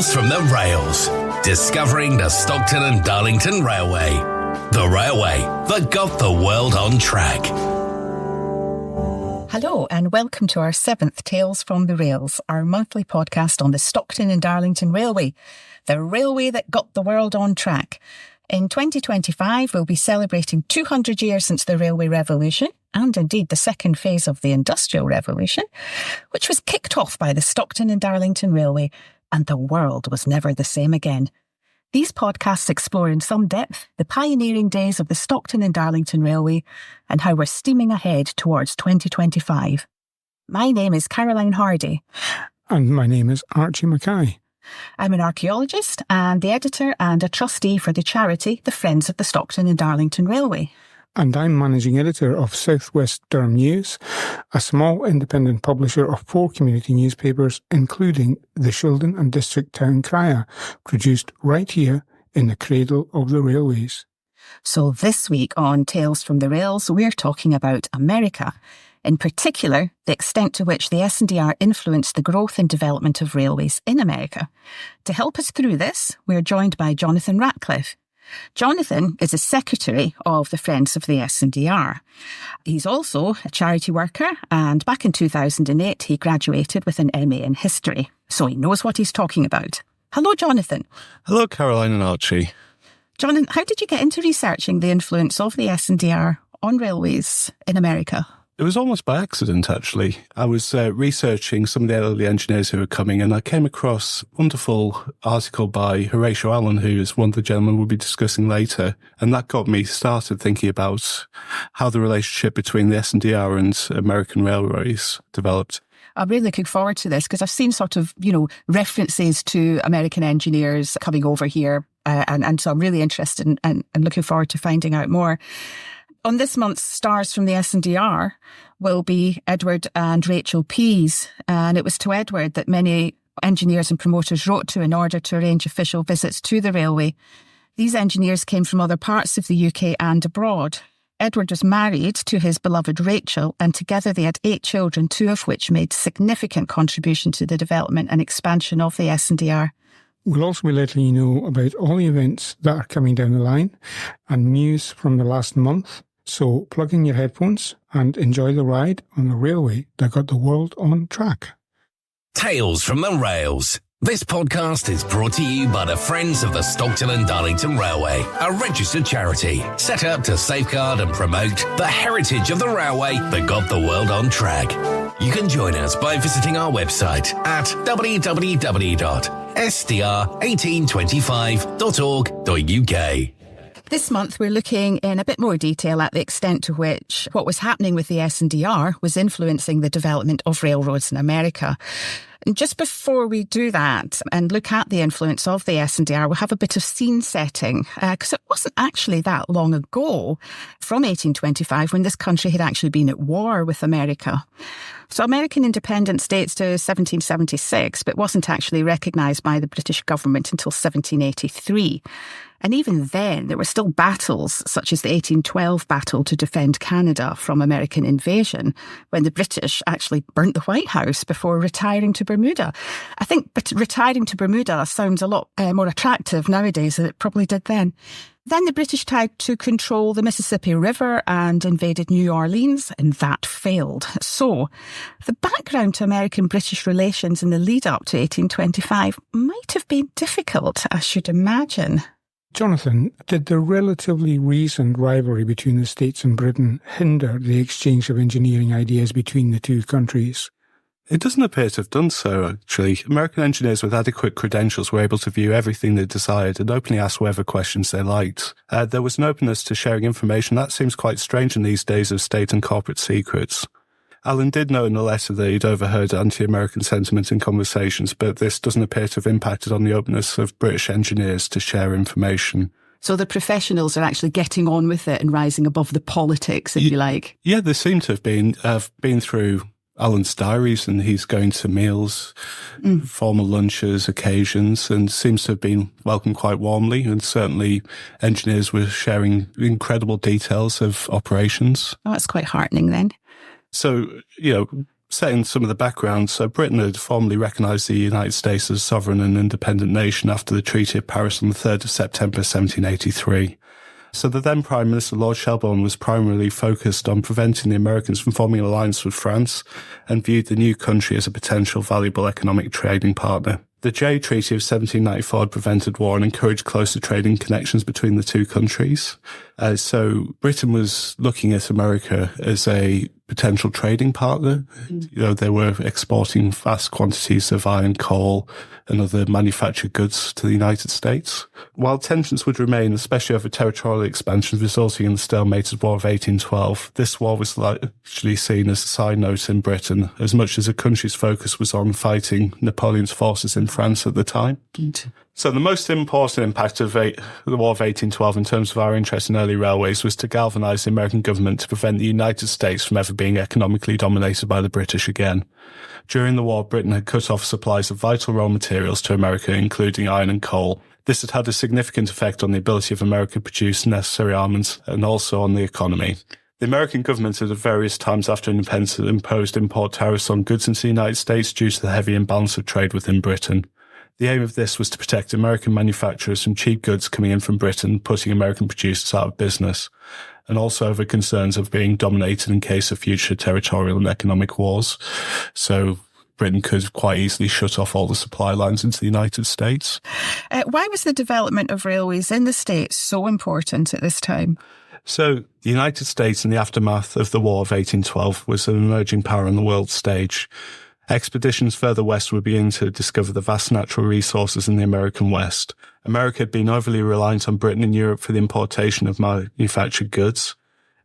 Tales from the Rails. Discovering the Stockton and Darlington Railway. The railway that got the world on track. Hello and welcome to our 7th Tales from the Rails, our monthly podcast on the Stockton and Darlington Railway, the railway that got the world on track. In 2025, we'll be celebrating 200 years since the Railway Revolution, and indeed the second phase of the Industrial Revolution, which was kicked off by the Stockton and Darlington Railway, and the world was never the same again. These podcasts explore in some depth the pioneering days of the Stockton and Darlington Railway and how we're steaming ahead towards 2025. My name is Caroline Hardy. And my name is Archie Mackay. I'm an archaeologist and the editor and a trustee for the charity, the Friends of the Stockton and Darlington Railway. And I'm managing editor of South West Durham News, a small independent publisher of 4 community newspapers, including the Shildon and District Town Crier, produced right here in the cradle of the railways. So this week on Tales from the Rails, we're talking about America. In particular, the extent to which the S&DR influenced the growth and development of railways in America. To help us through this, we're joined by Jonathan Ratcliffe. Jonathan is a secretary of the Friends of the S&DR. He's also a charity worker, and back in 2008 he graduated with an MA in history, so he knows what he's talking about. Hello, Jonathan. Hello, Caroline and Archie. Jonathan, how did you get into researching the influence of the S&DR on railways in America? It was almost by accident, actually. I was researching some of the early engineers who were coming, and I came across a wonderful article by Horatio Allen, who is one of the gentlemen we'll be discussing later. And that got me started thinking about how the relationship between the S&DR and American railways developed. I'm really looking forward to this because I've seen sort of, references to American engineers coming over here. And so I'm really interested and looking forward to finding out more. On this month's Stars from the S&DR will be Edward and Rachel Pease, and it was to Edward that many engineers and promoters wrote to in order to arrange official visits to the railway. These engineers came from other parts of the UK and abroad. Edward was married to his beloved Rachel, and together they had 8 children, 2 of which made significant contribution to the development and expansion of the S&DR. We'll also be letting you know about all the events that are coming down the line and news from the last month. So plug in your headphones and enjoy the ride on the railway that got the world on track. Tales from the Rails. This podcast is brought to you by the Friends of the Stockton and Darlington Railway, a registered charity set up to safeguard and promote the heritage of the railway that got the world on track. You can join us by visiting our website at www.sdr1825.org.uk. This month, we're looking in a bit more detail at the extent to which what was happening with the S&DR was influencing the development of railroads in America. And just before we do that and look at the influence of the S&DR, we'll have a bit of scene setting, because it wasn't actually that long ago, from 1825, when this country had actually been at war with America. So American independence dates to 1776, but wasn't actually recognised by the British government until 1783. And even then, there were still battles, such as the 1812 battle to defend Canada from American invasion, when the British actually burnt the White House before retiring to Bermuda. I think retiring to Bermuda sounds a lot more attractive nowadays than it probably did then. Then the British tried to control the Mississippi River and invaded New Orleans, and that failed. So the background to American-British relations in the lead-up to 1825 might have been difficult, I should imagine. Jonathan, did the relatively recent rivalry between the States and Britain hinder the exchange of engineering ideas between the two countries? It doesn't appear to have done so, actually. American engineers with adequate credentials were able to view everything they desired and openly ask whatever questions they liked. There was an openness to sharing information that seems quite strange in these days of state and corporate secrets. Allen did know in a letter that he'd overheard anti-American sentiment in conversations, but this doesn't appear to have impacted on the openness of British engineers to share information. So the professionals are actually getting on with it and rising above the politics, if you like. Yeah, they seem to have been through Allen's diaries, and he's going to meals, formal lunches, occasions, and seems to have been welcomed quite warmly. And certainly engineers were sharing incredible details of operations. Oh, that's quite heartening then. So, setting some of the background, so Britain had formally recognised the United States as a sovereign and independent nation after the Treaty of Paris on the 3rd of September 1783. So the then Prime Minister, Lord Shelburne, was primarily focused on preventing the Americans from forming an alliance with France and viewed the new country as a potential valuable economic trading partner. The Jay Treaty of 1794 had prevented war and encouraged closer trading connections between the two countries. So Britain was looking at America as a potential trading partner. They were exporting vast quantities of iron, coal, and other manufactured goods to the United States. While tensions would remain, especially over territorial expansion, resulting in the stalemated War of 1812, this war was largely seen as a side note in Britain, as much as the country's focus was on fighting Napoleon's forces in France at the time. So the most important impact of the War of 1812 in terms of our interest in early railways was to galvanise the American government to prevent the United States from ever being economically dominated by the British again. During the war, Britain had cut off supplies of vital raw materials to America, including iron and coal. This had had a significant effect on the ability of America to produce necessary armaments and also on the economy. The American government had at various times after independence imposed import tariffs on goods into the United States due to the heavy imbalance of trade within Britain. The aim of this was to protect American manufacturers from cheap goods coming in from Britain, putting American producers out of business, and also over concerns of being dominated in case of future territorial and economic wars. So Britain could quite easily shut off all the supply lines into the United States. Why was the development of railways in the States so important at this time? So the United States, in the aftermath of the War of 1812, was an emerging power on the world stage. Expeditions further west were beginning to discover the vast natural resources in the American West. America had been overly reliant on Britain and Europe for the importation of manufactured goods.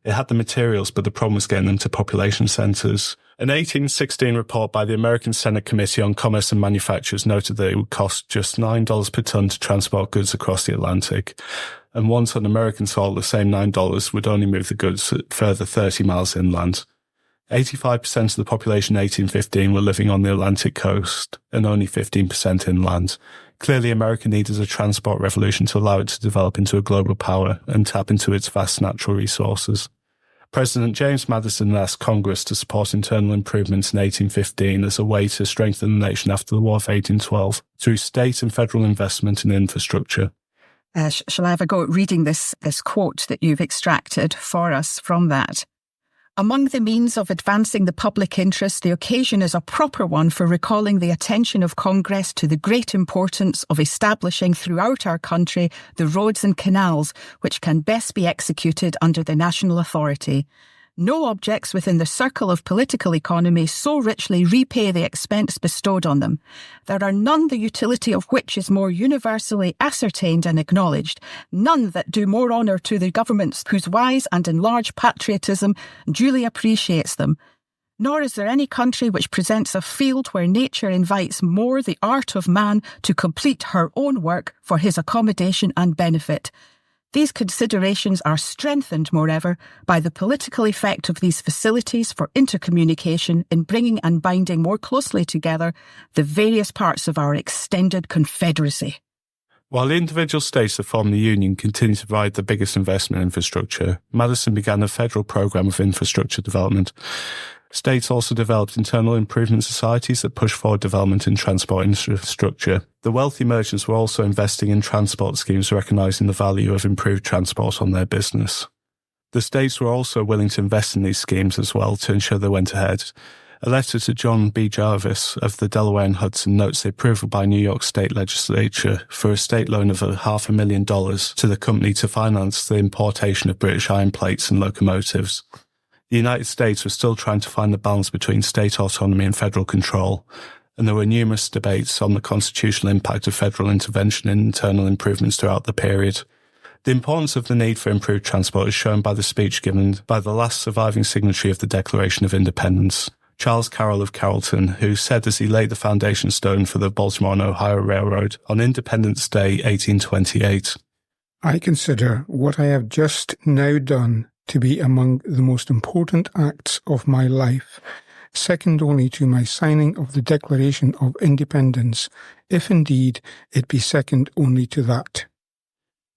It had the materials, but the problem was getting them to population centres. An 1816 report by the American Senate Committee on Commerce and Manufactures noted that it would cost just $9 per tonne to transport goods across the Atlantic. And once on American soil, the same $9 would only move the goods further 30 miles inland. 85% of the population in 1815 were living on the Atlantic coast and only 15% inland. Clearly, America needed a transport revolution to allow it to develop into a global power and tap into its vast natural resources. President James Madison asked Congress to support internal improvements in 1815 as a way to strengthen the nation after the War of 1812 through state and federal investment in infrastructure. Shall I have a go at reading this quote that you've extracted for us from that? Among the means of advancing the public interest, the occasion is a proper one for recalling the attention of Congress to the great importance of establishing throughout our country the roads and canals which can best be executed under the national authority. No objects within the circle of political economy so richly repay the expense bestowed on them. There are none the utility of which is more universally ascertained and acknowledged, none that do more honour to the governments whose wise and enlarged patriotism duly appreciates them. Nor is there any country which presents a field where nature invites more the art of man to complete her own work for his accommodation and benefit. These considerations are strengthened, moreover, by the political effect of these facilities for intercommunication in bringing and binding more closely together the various parts of our extended confederacy. While the individual states that formed the Union continued to provide the biggest investment in infrastructure, Madison began a federal program of infrastructure development. States also developed internal improvement societies that pushed forward development in transport infrastructure. The wealthy merchants were also investing in transport schemes, recognising the value of improved transport on their business. The states were also willing to invest in these schemes as well to ensure they went ahead. A letter to John B. Jarvis of the Delaware and Hudson notes the approval by New York State Legislature for a state loan of $500,000 to the company to finance the importation of British iron plates and locomotives. The United States was still trying to find the balance between state autonomy and federal control, and there were numerous debates on the constitutional impact of federal intervention in internal improvements throughout the period. The importance of the need for improved transport is shown by the speech given by the last surviving signatory of the Declaration of Independence, Charles Carroll of Carrollton, who said as he laid the foundation stone for the Baltimore and Ohio Railroad on Independence Day 1828, "I consider what I have just now done to be among the most important acts of my life, second only to my signing of the Declaration of Independence, if indeed it be second only to that."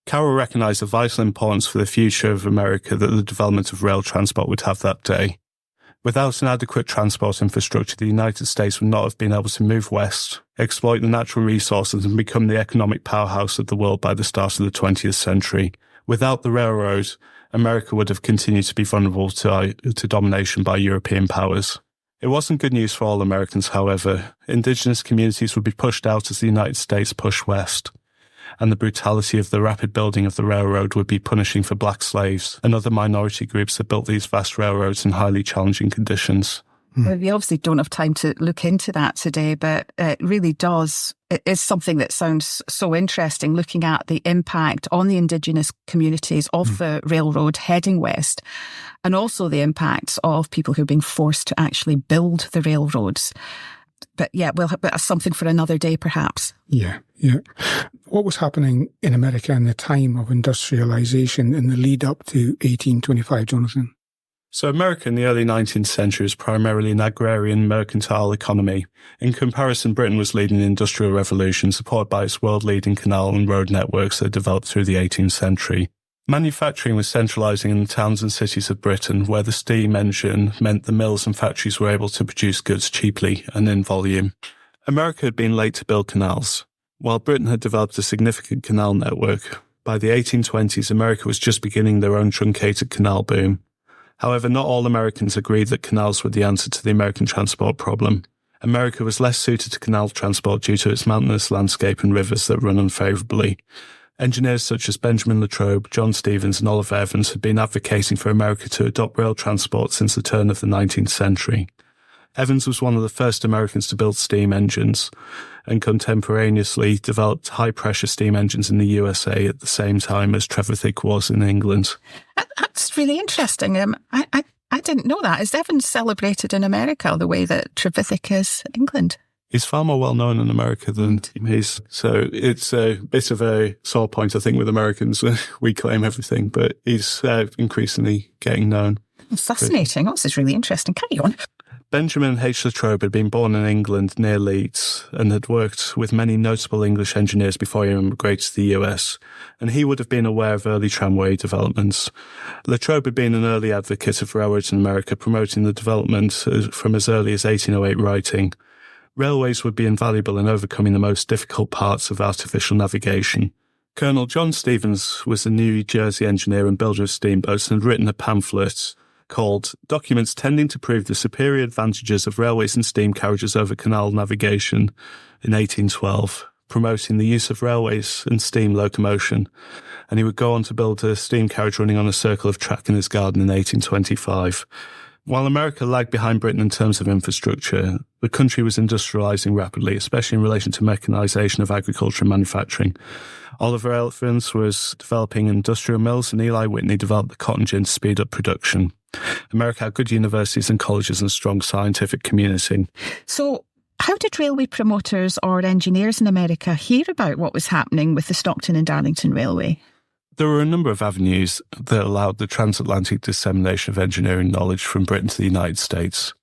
Carroll recognised the vital importance for the future of America that the development of rail transport would have that day. Without an adequate transport infrastructure, the United States would not have been able to move west, exploit the natural resources and become the economic powerhouse of the world by the start of the 20th century. Without the railroad, America would have continued to be vulnerable to domination by European powers. It wasn't good news for all Americans, however. Indigenous communities would be pushed out as the United States pushed west, and the brutality of the rapid building of the railroad would be punishing for black slaves and other minority groups that built these vast railroads in highly challenging conditions. Well, we obviously don't have time to look into that today, but it really does. It is something that sounds so interesting, looking at the impact on the Indigenous communities of the railroad heading west, and also the impacts of people who are being forced to actually build the railroads. But yeah, that's something for another day, perhaps. Yeah. What was happening in America in the time of industrialization in the lead up to 1825, Jonathan? So America in the early 19th century was primarily an agrarian mercantile economy. In comparison, Britain was leading the Industrial Revolution, supported by its world-leading canal and road networks that developed through the 18th century. Manufacturing was centralising in the towns and cities of Britain, where the steam engine meant the mills and factories were able to produce goods cheaply and in volume. America had been late to build canals. While Britain had developed a significant canal network, by the 1820s, America was just beginning their own truncated canal boom. However, not all Americans agreed that canals were the answer to the American transport problem. America was less suited to canal transport due to its mountainous landscape and rivers that run unfavourably. Engineers such as Benjamin Latrobe, John Stevens and Oliver Evans had been advocating for America to adopt rail transport since the turn of the 19th century. Evans was one of the first Americans to build steam engines and contemporaneously developed high-pressure steam engines in the USA at the same time as Trevithick was in England. That's really interesting. I didn't know that. Is Evans celebrated in America the way that Trevithick is in England? He's far more well known in America than he's. So it's a bit of a sore point, I think, with Americans. We claim everything, but he's increasingly getting known. Fascinating. Oh, this is really interesting. Carry on. Benjamin H. Latrobe had been born in England near Leeds and had worked with many notable English engineers before he immigrated to the US, and he would have been aware of early tramway developments. Latrobe had been an early advocate of railroads in America, promoting the development from as early as 1808 writing. Railways would be invaluable in overcoming the most difficult parts of artificial navigation. Colonel John Stevens was a New Jersey engineer and builder of steamboats and had written a pamphlet called Documents Tending to Prove the Superior Advantages of Railways and Steam Carriages over Canal Navigation in 1812, promoting the use of railways and steam locomotion. And he would go on to build a steam carriage running on a circle of track in his garden in 1825. While America lagged behind Britain in terms of infrastructure, the country was industrialising rapidly, especially in relation to mechanisation of agriculture and manufacturing. Oliver Evans was developing industrial mills, and Eli Whitney developed the cotton gin to speed up production. America had good universities and colleges and a strong scientific community. So how did railway promoters or engineers in America hear about what was happening with the Stockton and Darlington Railway? There were a number of avenues that allowed the transatlantic dissemination of engineering knowledge from Britain to the United States.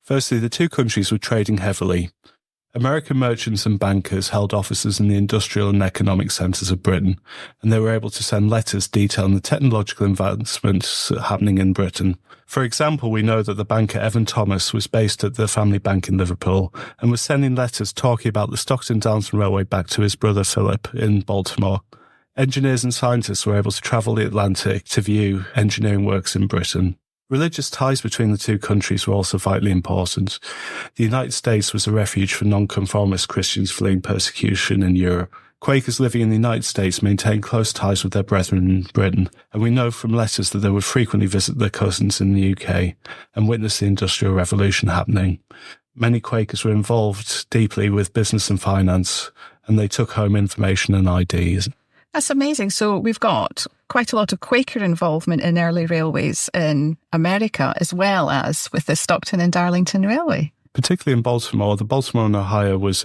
Firstly, the two countries were trading heavily. American merchants and bankers held offices in the industrial and economic centres of Britain, and they were able to send letters detailing the technological advancements happening in Britain. For example, we know that the banker Evan Thomas was based at the family bank in Liverpool and was sending letters talking about the Stockton-Darlington Railway back to his brother Philip in Baltimore. Engineers and scientists were able to travel the Atlantic to view engineering works in Britain. Religious ties between the two countries were also vitally important. The United States was a refuge for nonconformist Christians fleeing persecution in Europe. Quakers living in the United States maintained close ties with their brethren in Britain, and we know from letters that they would frequently visit their cousins in the UK and witness the Industrial Revolution happening. Many Quakers were involved deeply with business and finance, and they took home information and ideas. That's amazing. So we've got quite a lot of Quaker involvement in early railways in America, as well as with the Stockton and Darlington Railway. Particularly in Baltimore. The Baltimore and Ohio was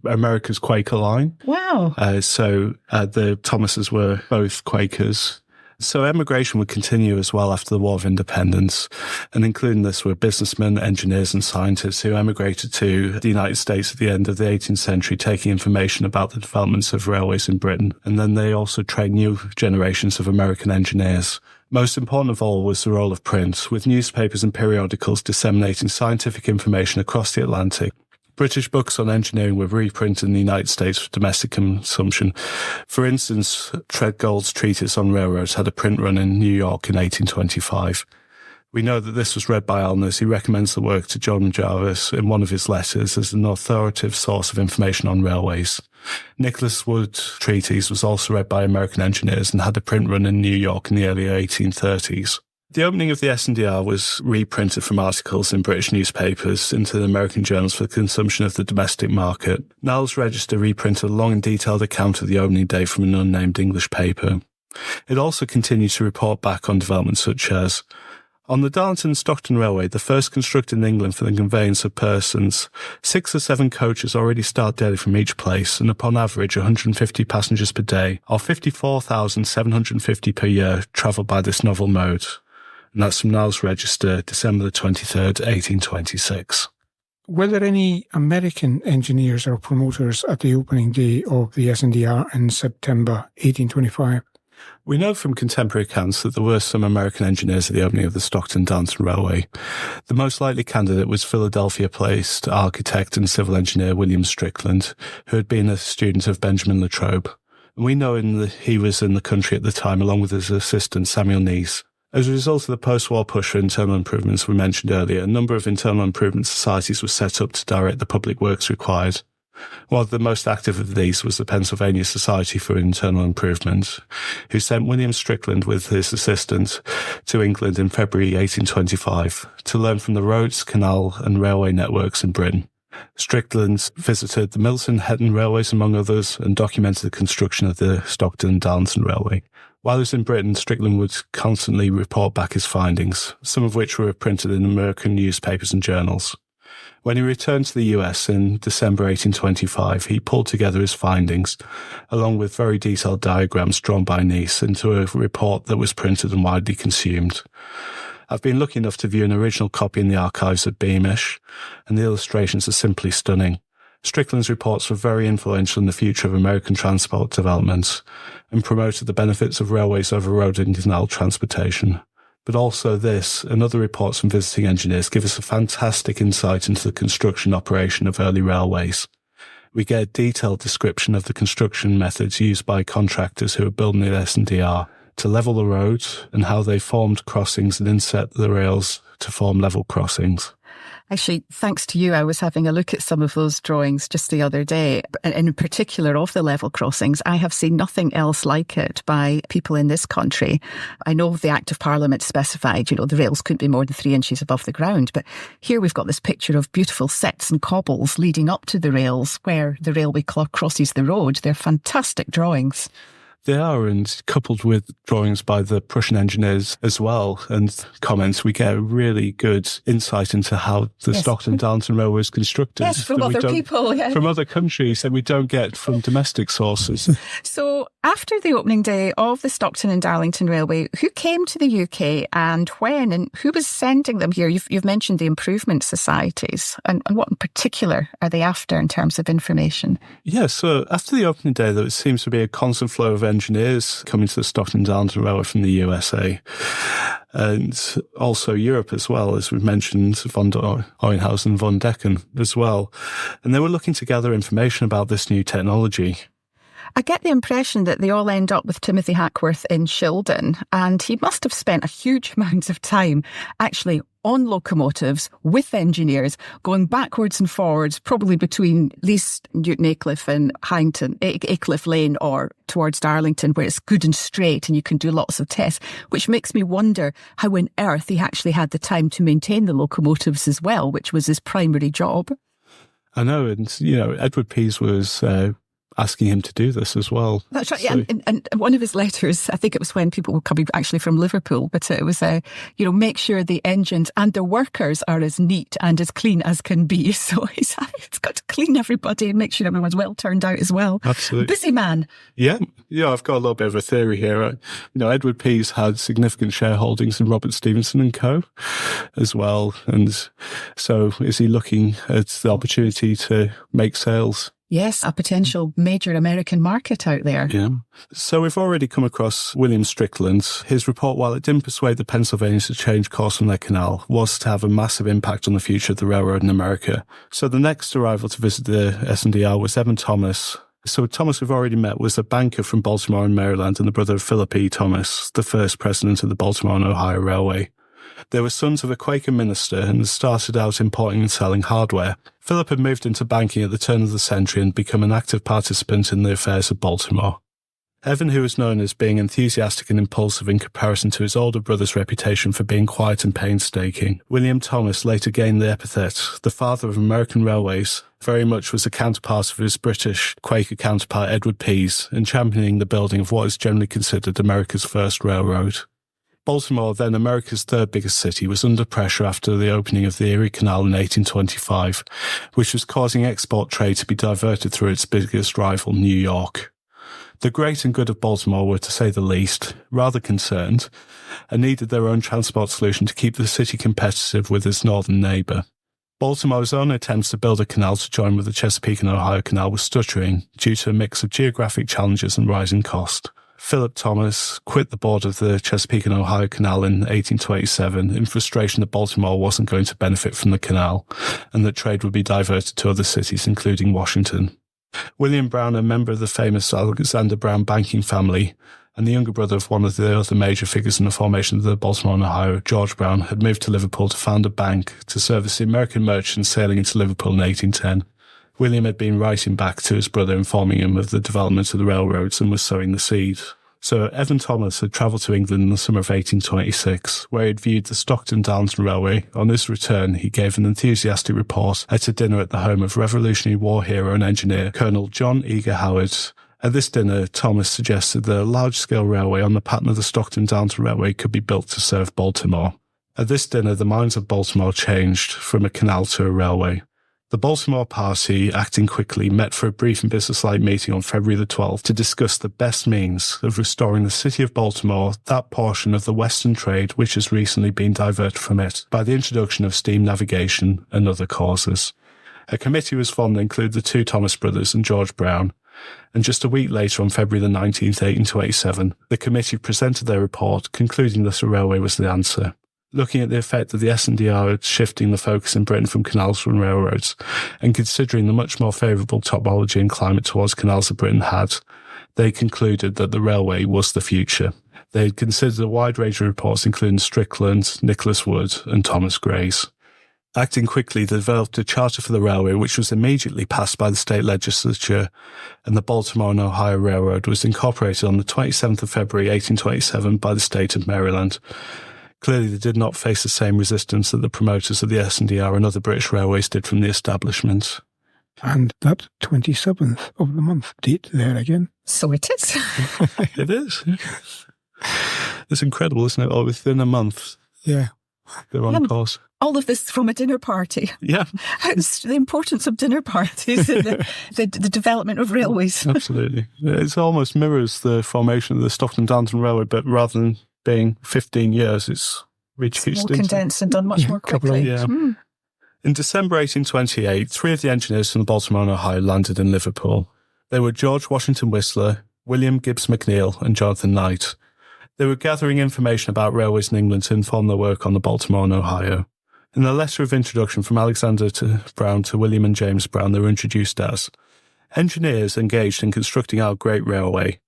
America's Quaker line. Wow. So the Thomases were both Quakers. So emigration would continue as well after the War of Independence, and including this were businessmen, engineers and scientists who emigrated to the United States at the end of the 18th century, taking information about the developments of railways in Britain. And then they also trained new generations of American engineers. Most important of all was the role of print, with newspapers and periodicals disseminating scientific information across the Atlantic. British books on engineering were reprinted in the United States for domestic consumption. For instance, Treadgold's treatise on railroads had a print run in New York in 1825. We know that this was read by Allen as he recommends the work to John Jarvis in one of his letters as an authoritative source of information on railways. Nicholas Wood's treatise was also read by American engineers and had a print run in New York in the early 1830s. The opening of the S&DR was reprinted from articles in British newspapers into the American journals for the consumption of the domestic market. Niles Register reprinted a long and detailed account of the opening day from an unnamed English paper. It also continued to report back on developments such as: on the Darlington and Stockton Railway, the first constructed in England for the conveyance of persons, 6 or 7 coaches already start daily from each place, and upon average 150 passengers per day, or 54,750 per year, travel by this novel mode. And that's from Niles Register, December the 23rd, 1826. Were there any American engineers or promoters at the opening day of the S&DR in September 1825? We know from contemporary accounts that there were some American engineers at the opening of the Stockton-Darlington Railway. The most likely candidate was Philadelphia-placed architect and civil engineer William Strickland, who had been a student of Benjamin Latrobe. And we know he was in the country at the time, along with his assistant Samuel Neese. As a result of the post-war push for internal improvements we mentioned earlier, a number of internal improvement societies were set up to direct the public works required. One of the most active of these was the Pennsylvania Society for Internal Improvement, who sent William Strickland with his assistant to England in February 1825 to learn from the roads, canal and railway networks in Britain. Strickland visited the Milton Hetton railways, among others, and documented the construction of the Stockton and Darlington Railway. While he was in Britain, Strickland would constantly report back his findings, some of which were printed in American newspapers and journals. When he returned to the US in December 1825, he pulled together his findings, along with very detailed diagrams drawn by Neese, into a report that was printed and widely consumed. I've been lucky enough to view an original copy in the archives at Beamish, and the illustrations are simply stunning. Strickland's reports were very influential in the future of American transport development and promoted the benefits of railways over road and canal transportation. But also this and other reports from visiting engineers give us a fantastic insight into the construction operation of early railways. We get a detailed description of the construction methods used by contractors who were building the S&DR to level the road and how they formed crossings and inset the rails to form level crossings. Actually, thanks to you, I was having a look at some of those drawings just the other day, and in particular of the level crossings. I have seen nothing else like it by people in this country. I know the Act of Parliament specified, the rails couldn't be more than 3 inches above the ground, but here we've got this picture of beautiful sets and cobbles leading up to the rails where the railway crosses the road. They're fantastic drawings. They are, and coupled with drawings by the Prussian engineers as well and comments, we get a really good insight into how the Stockton-Darlington Railway was constructed. Yes, from other people. Yeah. From other countries that we don't get from domestic sources. So after the opening day of the Stockton and Darlington Railway, who came to the UK and when, and who was sending them here? You've mentioned the improvement societies, and what in particular are they after in terms of information? Yeah, so after the opening day, there seems to be a constant flow of engineers coming to the Stockton Darlington Railway from the USA and also Europe as well, as we've mentioned, von Oeynhausen and von Decken as well. And they were looking to gather information about this new technology. I get the impression that they all end up with Timothy Hackworth in Shildon, and he must have spent a huge amount of time actually on locomotives with engineers, going backwards and forwards, probably between Least, Newton Aycliffe and Hyington, Aycliffe Lane, or towards Darlington, where it's good and straight and you can do lots of tests, which makes me wonder how on earth he actually had the time to maintain the locomotives as well, which was his primary job. I know, and, Edward Pease was asking him to do this as well. That's right. So. Yeah, and one of his letters, I think it was when people were coming actually from Liverpool, but it was, make sure the engines and the workers are as neat and as clean as can be. So it's got to clean everybody and make sure everyone's well turned out as well. Absolutely. Busy man. Yeah, I've got a little bit of a theory here. Edward Pease had significant shareholdings in Robert Stevenson and Co. as well. And so is he looking at the opportunity to make sales Yes, a potential major American market out there. Yeah. So we've already come across William Strickland. His report, while it didn't persuade the Pennsylvanians to change course on their canal, was to have a massive impact on the future of the railroad in America. So the next arrival to visit the S&DR was Evan Thomas. So Thomas, we've already met, was a banker from Baltimore and Maryland and the brother of Philip E. Thomas, the first president of the Baltimore and Ohio Railway. They were sons of a Quaker minister and started out importing and selling hardware. Philip had moved into banking at the turn of the century and become an active participant in the affairs of Baltimore. Evan, who was known as being enthusiastic and impulsive in comparison to his older brother's reputation for being quiet and painstaking, William Thomas later gained the epithet, the father of American railways, very much was a counterpart of his British Quaker counterpart Edward Pease, in championing the building of what is generally considered America's first railroad. Baltimore, then America's third biggest city, was under pressure after the opening of the Erie Canal in 1825, which was causing export trade to be diverted through its biggest rival, New York. The great and good of Baltimore were, to say the least, rather concerned, and needed their own transport solution to keep the city competitive with its northern neighbour. Baltimore's own attempts to build a canal to join with the Chesapeake and Ohio Canal were stuttering due to a mix of geographic challenges and rising cost. Philip Thomas quit the board of the Chesapeake and Ohio Canal in 1827 in frustration that Baltimore wasn't going to benefit from the canal and that trade would be diverted to other cities, including Washington. William Brown, a member of the famous Alexander Brown banking family and the younger brother of one of the other major figures in the formation of the Baltimore and Ohio, George Brown, had moved to Liverpool to found a bank to service the American merchants sailing into Liverpool in 1810. William had been writing back to his brother informing him of the development of the railroads and was sowing the seed. So Evan Thomas had travelled to England in the summer of 1826, where he had viewed the Stockton Darlington Railway. On his return, he gave an enthusiastic report at a dinner at the home of Revolutionary War hero and engineer Colonel John Eager Howard. At this dinner, Thomas suggested that a large-scale railway on the pattern of the Stockton Darlington Railway could be built to serve Baltimore. At this dinner, the minds of Baltimore changed from a canal to a railway. The Baltimore party, acting quickly, met for a brief and businesslike meeting on February the 12th to discuss the best means of restoring the city of Baltimore, that portion of the western trade which has recently been diverted from it by the introduction of steam navigation and other causes. A committee was formed that included the two Thomas brothers and George Brown, and just a week later, on February the 19th, 1827, the committee presented their report, concluding that a railway was the answer. Looking at the effect of the S&DR at shifting the focus in Britain from canals from railroads, and considering the much more favourable topology and climate towards canals that Britain had, they concluded that the railway was the future. They had considered a wide range of reports, including Strickland, Nicholas Wood, and Thomas Gray's. Acting quickly, they developed a charter for the railway, which was immediately passed by the state legislature, and the Baltimore and Ohio Railroad was incorporated on the 27th of February 1827 by the state of Maryland. Clearly, they did not face the same resistance that the promoters of the S&DR and other British railways did from the establishment. And that 27th of the month date there again. So it is. It is. It's incredible, isn't it? All within a month. Yeah. They're on course. All of this from a dinner party. Yeah. It's the importance of dinner parties in the development of railways. Absolutely. It almost mirrors the formation of the Stockton Darlington Railway, but rather than being 15 years, it's reached its more condensed and done much more quickly. In December 1828, three of the engineers from the Baltimore and Ohio landed in Liverpool. They were George Washington Whistler, William Gibbs McNeill, and Jonathan Knight. They were gathering information about railways in England to inform their work on the Baltimore and Ohio. In the letter of introduction from Alexander Brown to William and James Brown, they were introduced as engineers engaged in constructing our great railway.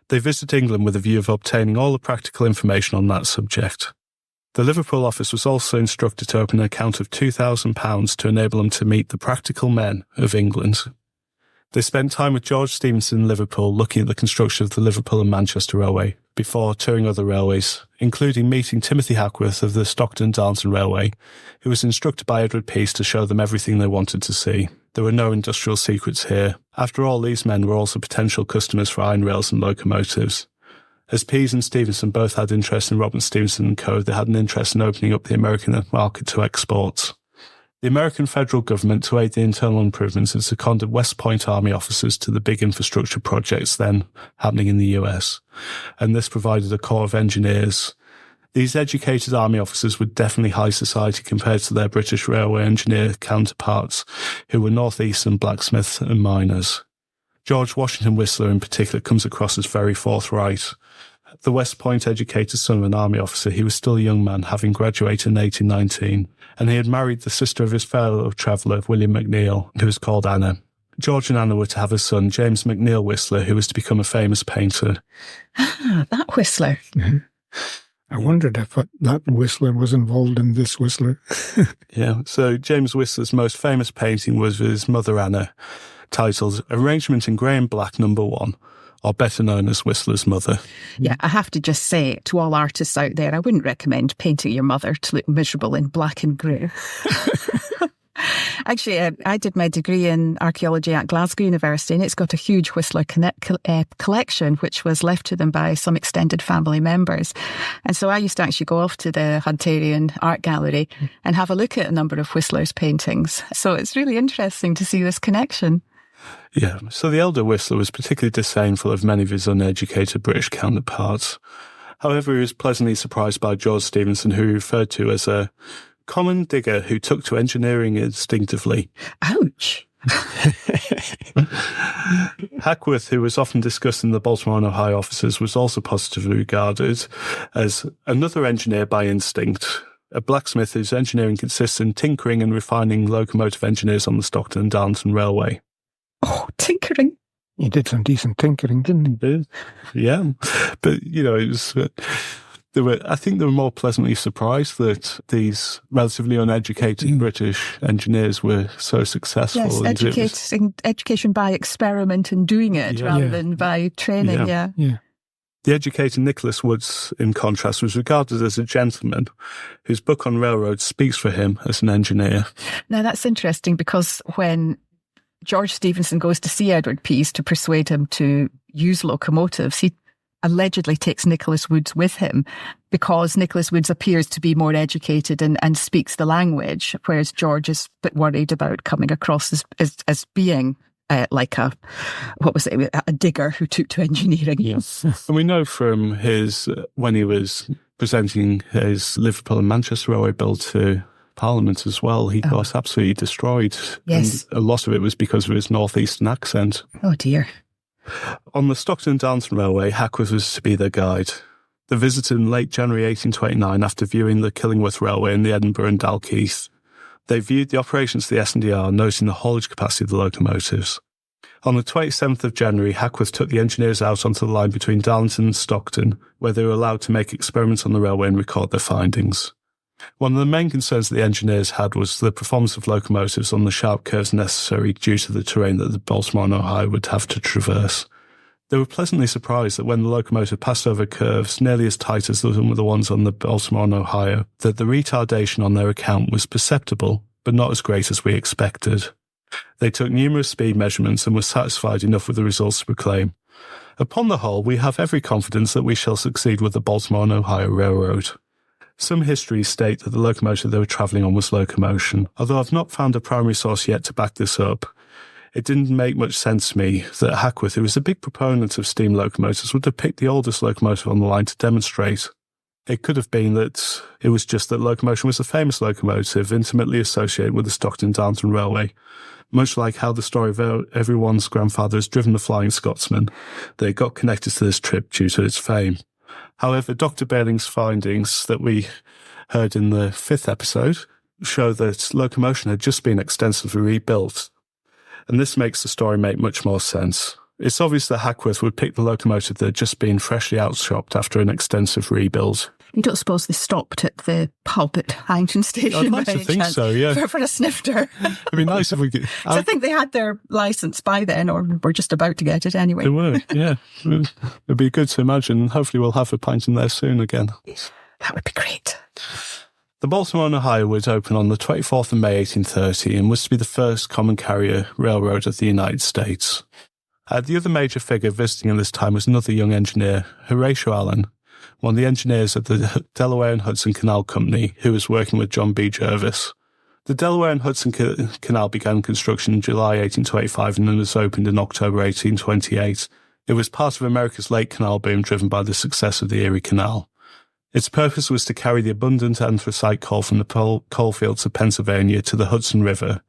They visited England with a view of obtaining all the practical information on that subject. The Liverpool office was also instructed to open an account of £2,000 to enable them to meet the practical men of England. They spent time with George Stephenson in Liverpool looking at the construction of the Liverpool and Manchester Railway before touring other railways, including meeting Timothy Hackworth of the Stockton Darlington Railway, who was instructed by Edward Pease to show them everything they wanted to see. There were no industrial secrets here. After all, these men were also potential customers for iron rails and locomotives. As Pease and Stephenson both had interest in Robert Stephenson & Co., they had an interest in opening up the American market to exports. The American federal government, to aid the internal improvements, had seconded West Point Army officers to the big infrastructure projects then happening in the US, and this provided a corps of engineers These educated army officers were definitely high society compared to their British railway engineer counterparts, who were northeastern blacksmiths and miners. George Washington Whistler in particular comes across as very forthright. The West Point educated son of an army officer, he was still a young man, having graduated in 1819, and he had married the sister of his fellow traveller, William McNeill, who was called Anna. George and Anna were to have a son, James McNeill Whistler, who was to become a famous painter. Ah, that Whistler. Mm-hmm. I wondered if that Whistler was involved in this Whistler. Yeah, so James Whistler's most famous painting was of his mother Anna, titled Arrangement in Grey and Black No. 1, or better known as Whistler's Mother. Yeah, I have to just say to all artists out there, I wouldn't recommend painting your mother to look miserable in black and grey. Actually, I did my degree in archaeology at Glasgow University, and it's got a huge Whistler collection, which was left to them by some extended family members. And so I used to actually go off to the Hunterian Art Gallery and have a look at a number of Whistler's paintings. So it's really interesting to see this connection. Yeah, so the elder Whistler was particularly disdainful of many of his uneducated British counterparts. However, he was pleasantly surprised by George Stephenson, who he referred to as a common digger who took to engineering instinctively. Ouch! Hackworth, who was often discussed in the Baltimore and Ohio offices, was also positively regarded as another engineer by instinct, a blacksmith whose engineering consists in tinkering and refining locomotive engineers on the Stockton and Darlington Railway. Oh, tinkering. He did some decent tinkering, didn't he? Yeah, but, it was... I think they were more pleasantly surprised that these relatively uneducated British engineers were so successful. Yes, education by experiment and doing it rather than by training, Yeah. The educated Nicholas Woods, in contrast, was regarded as a gentleman whose book on railroads speaks for him as an engineer. Now, that's interesting because when George Stephenson goes to see Edward Pease to persuade him to use locomotives, he allegedly takes Nicholas Woods with him because Nicholas Woods appears to be more educated and speaks the language, whereas George is a bit worried about coming across as being like a digger who took to engineering. Yes. And we know from when he was presenting his Liverpool and Manchester Railway bill to Parliament as well, he got absolutely destroyed. Yes. And a lot of it was because of his northeastern accent. Oh dear. On the Stockton and Darlington Railway, Hackworth was to be their guide. They visited in late January 1829 after viewing the Killingworth Railway in the Edinburgh and Dalkeith. They viewed the operations of the S&R, noting the haulage capacity of the locomotives. On the 27th of January, Hackworth took the engineers out onto the line between Darlington and Stockton, where they were allowed to make experiments on the railway and record their findings. One of the main concerns that the engineers had was the performance of locomotives on the sharp curves necessary due to the terrain that the Baltimore and Ohio would have to traverse. They were pleasantly surprised that when the locomotive passed over curves nearly as tight as some of the ones on the Baltimore and Ohio, that the retardation on their account was perceptible, but not as great as we expected. They took numerous speed measurements and were satisfied enough with the results to proclaim, "Upon the whole, we have every confidence that we shall succeed with the Baltimore and Ohio Railroad." Some histories state that the locomotive they were travelling on was locomotion, although I've not found a primary source yet to back this up. It didn't make much sense to me that Hackworth, who was a big proponent of steam locomotives, would have picked the oldest locomotive on the line to demonstrate. It could have been that it was just that locomotion was a famous locomotive intimately associated with the Stockton and Darlington Railway, much like how the story of everyone's grandfather has driven the Flying Scotsman. They got connected to this trip due to its fame. However, Dr. Bailing's findings that we heard in the 5th episode show that locomotion had just been extensively rebuilt, and this makes the story make much more sense. It's obvious that Hackworth would pick the locomotive that had just been freshly outshopped after an extensive rebuild. You don't suppose they stopped at the pub at Hangton Station? I'd like to think so, yeah. For a snifter. It'd be nice if we could... I think they had their licence by then, or were just about to get it anyway. They were, yeah. It'd be good to imagine. Hopefully we'll have a pint in there soon again. That would be great. The Baltimore and Ohio would open on the 24th of May 1830 and was to be the first common carrier railroad of the United States. The other major figure visiting at this time was another young engineer, Horatio Allen, one of the engineers at the Delaware and Hudson Canal Company, who was working with John B. Jervis. The Delaware and Hudson Canal began construction in July 1825 and was opened in October 1828. It was part of America's late canal boom driven by the success of the Erie Canal. Its purpose was to carry the abundant anthracite coal from the coalfields of Pennsylvania to the Hudson River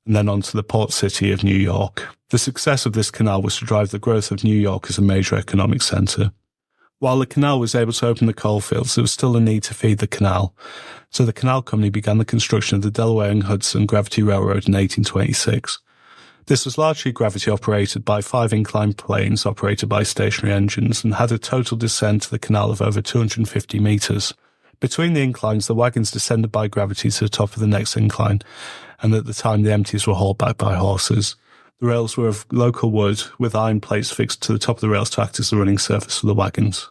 and then on to the port city of New York. The success of this canal was to drive the growth of New York as a major economic centre. While the canal was able to open the coalfields, there was still a need to feed the canal, so the canal company began the construction of the Delaware and Hudson Gravity Railroad in 1826. This was largely gravity operated by 5 inclined planes operated by stationary engines and had a total descent to the canal of over 250 metres. Between the inclines, the wagons descended by gravity to the top of the next incline, and at the time the empties were hauled back by horses. The rails were of local wood, with iron plates fixed to the top of the rails to act as the running surface for the wagons.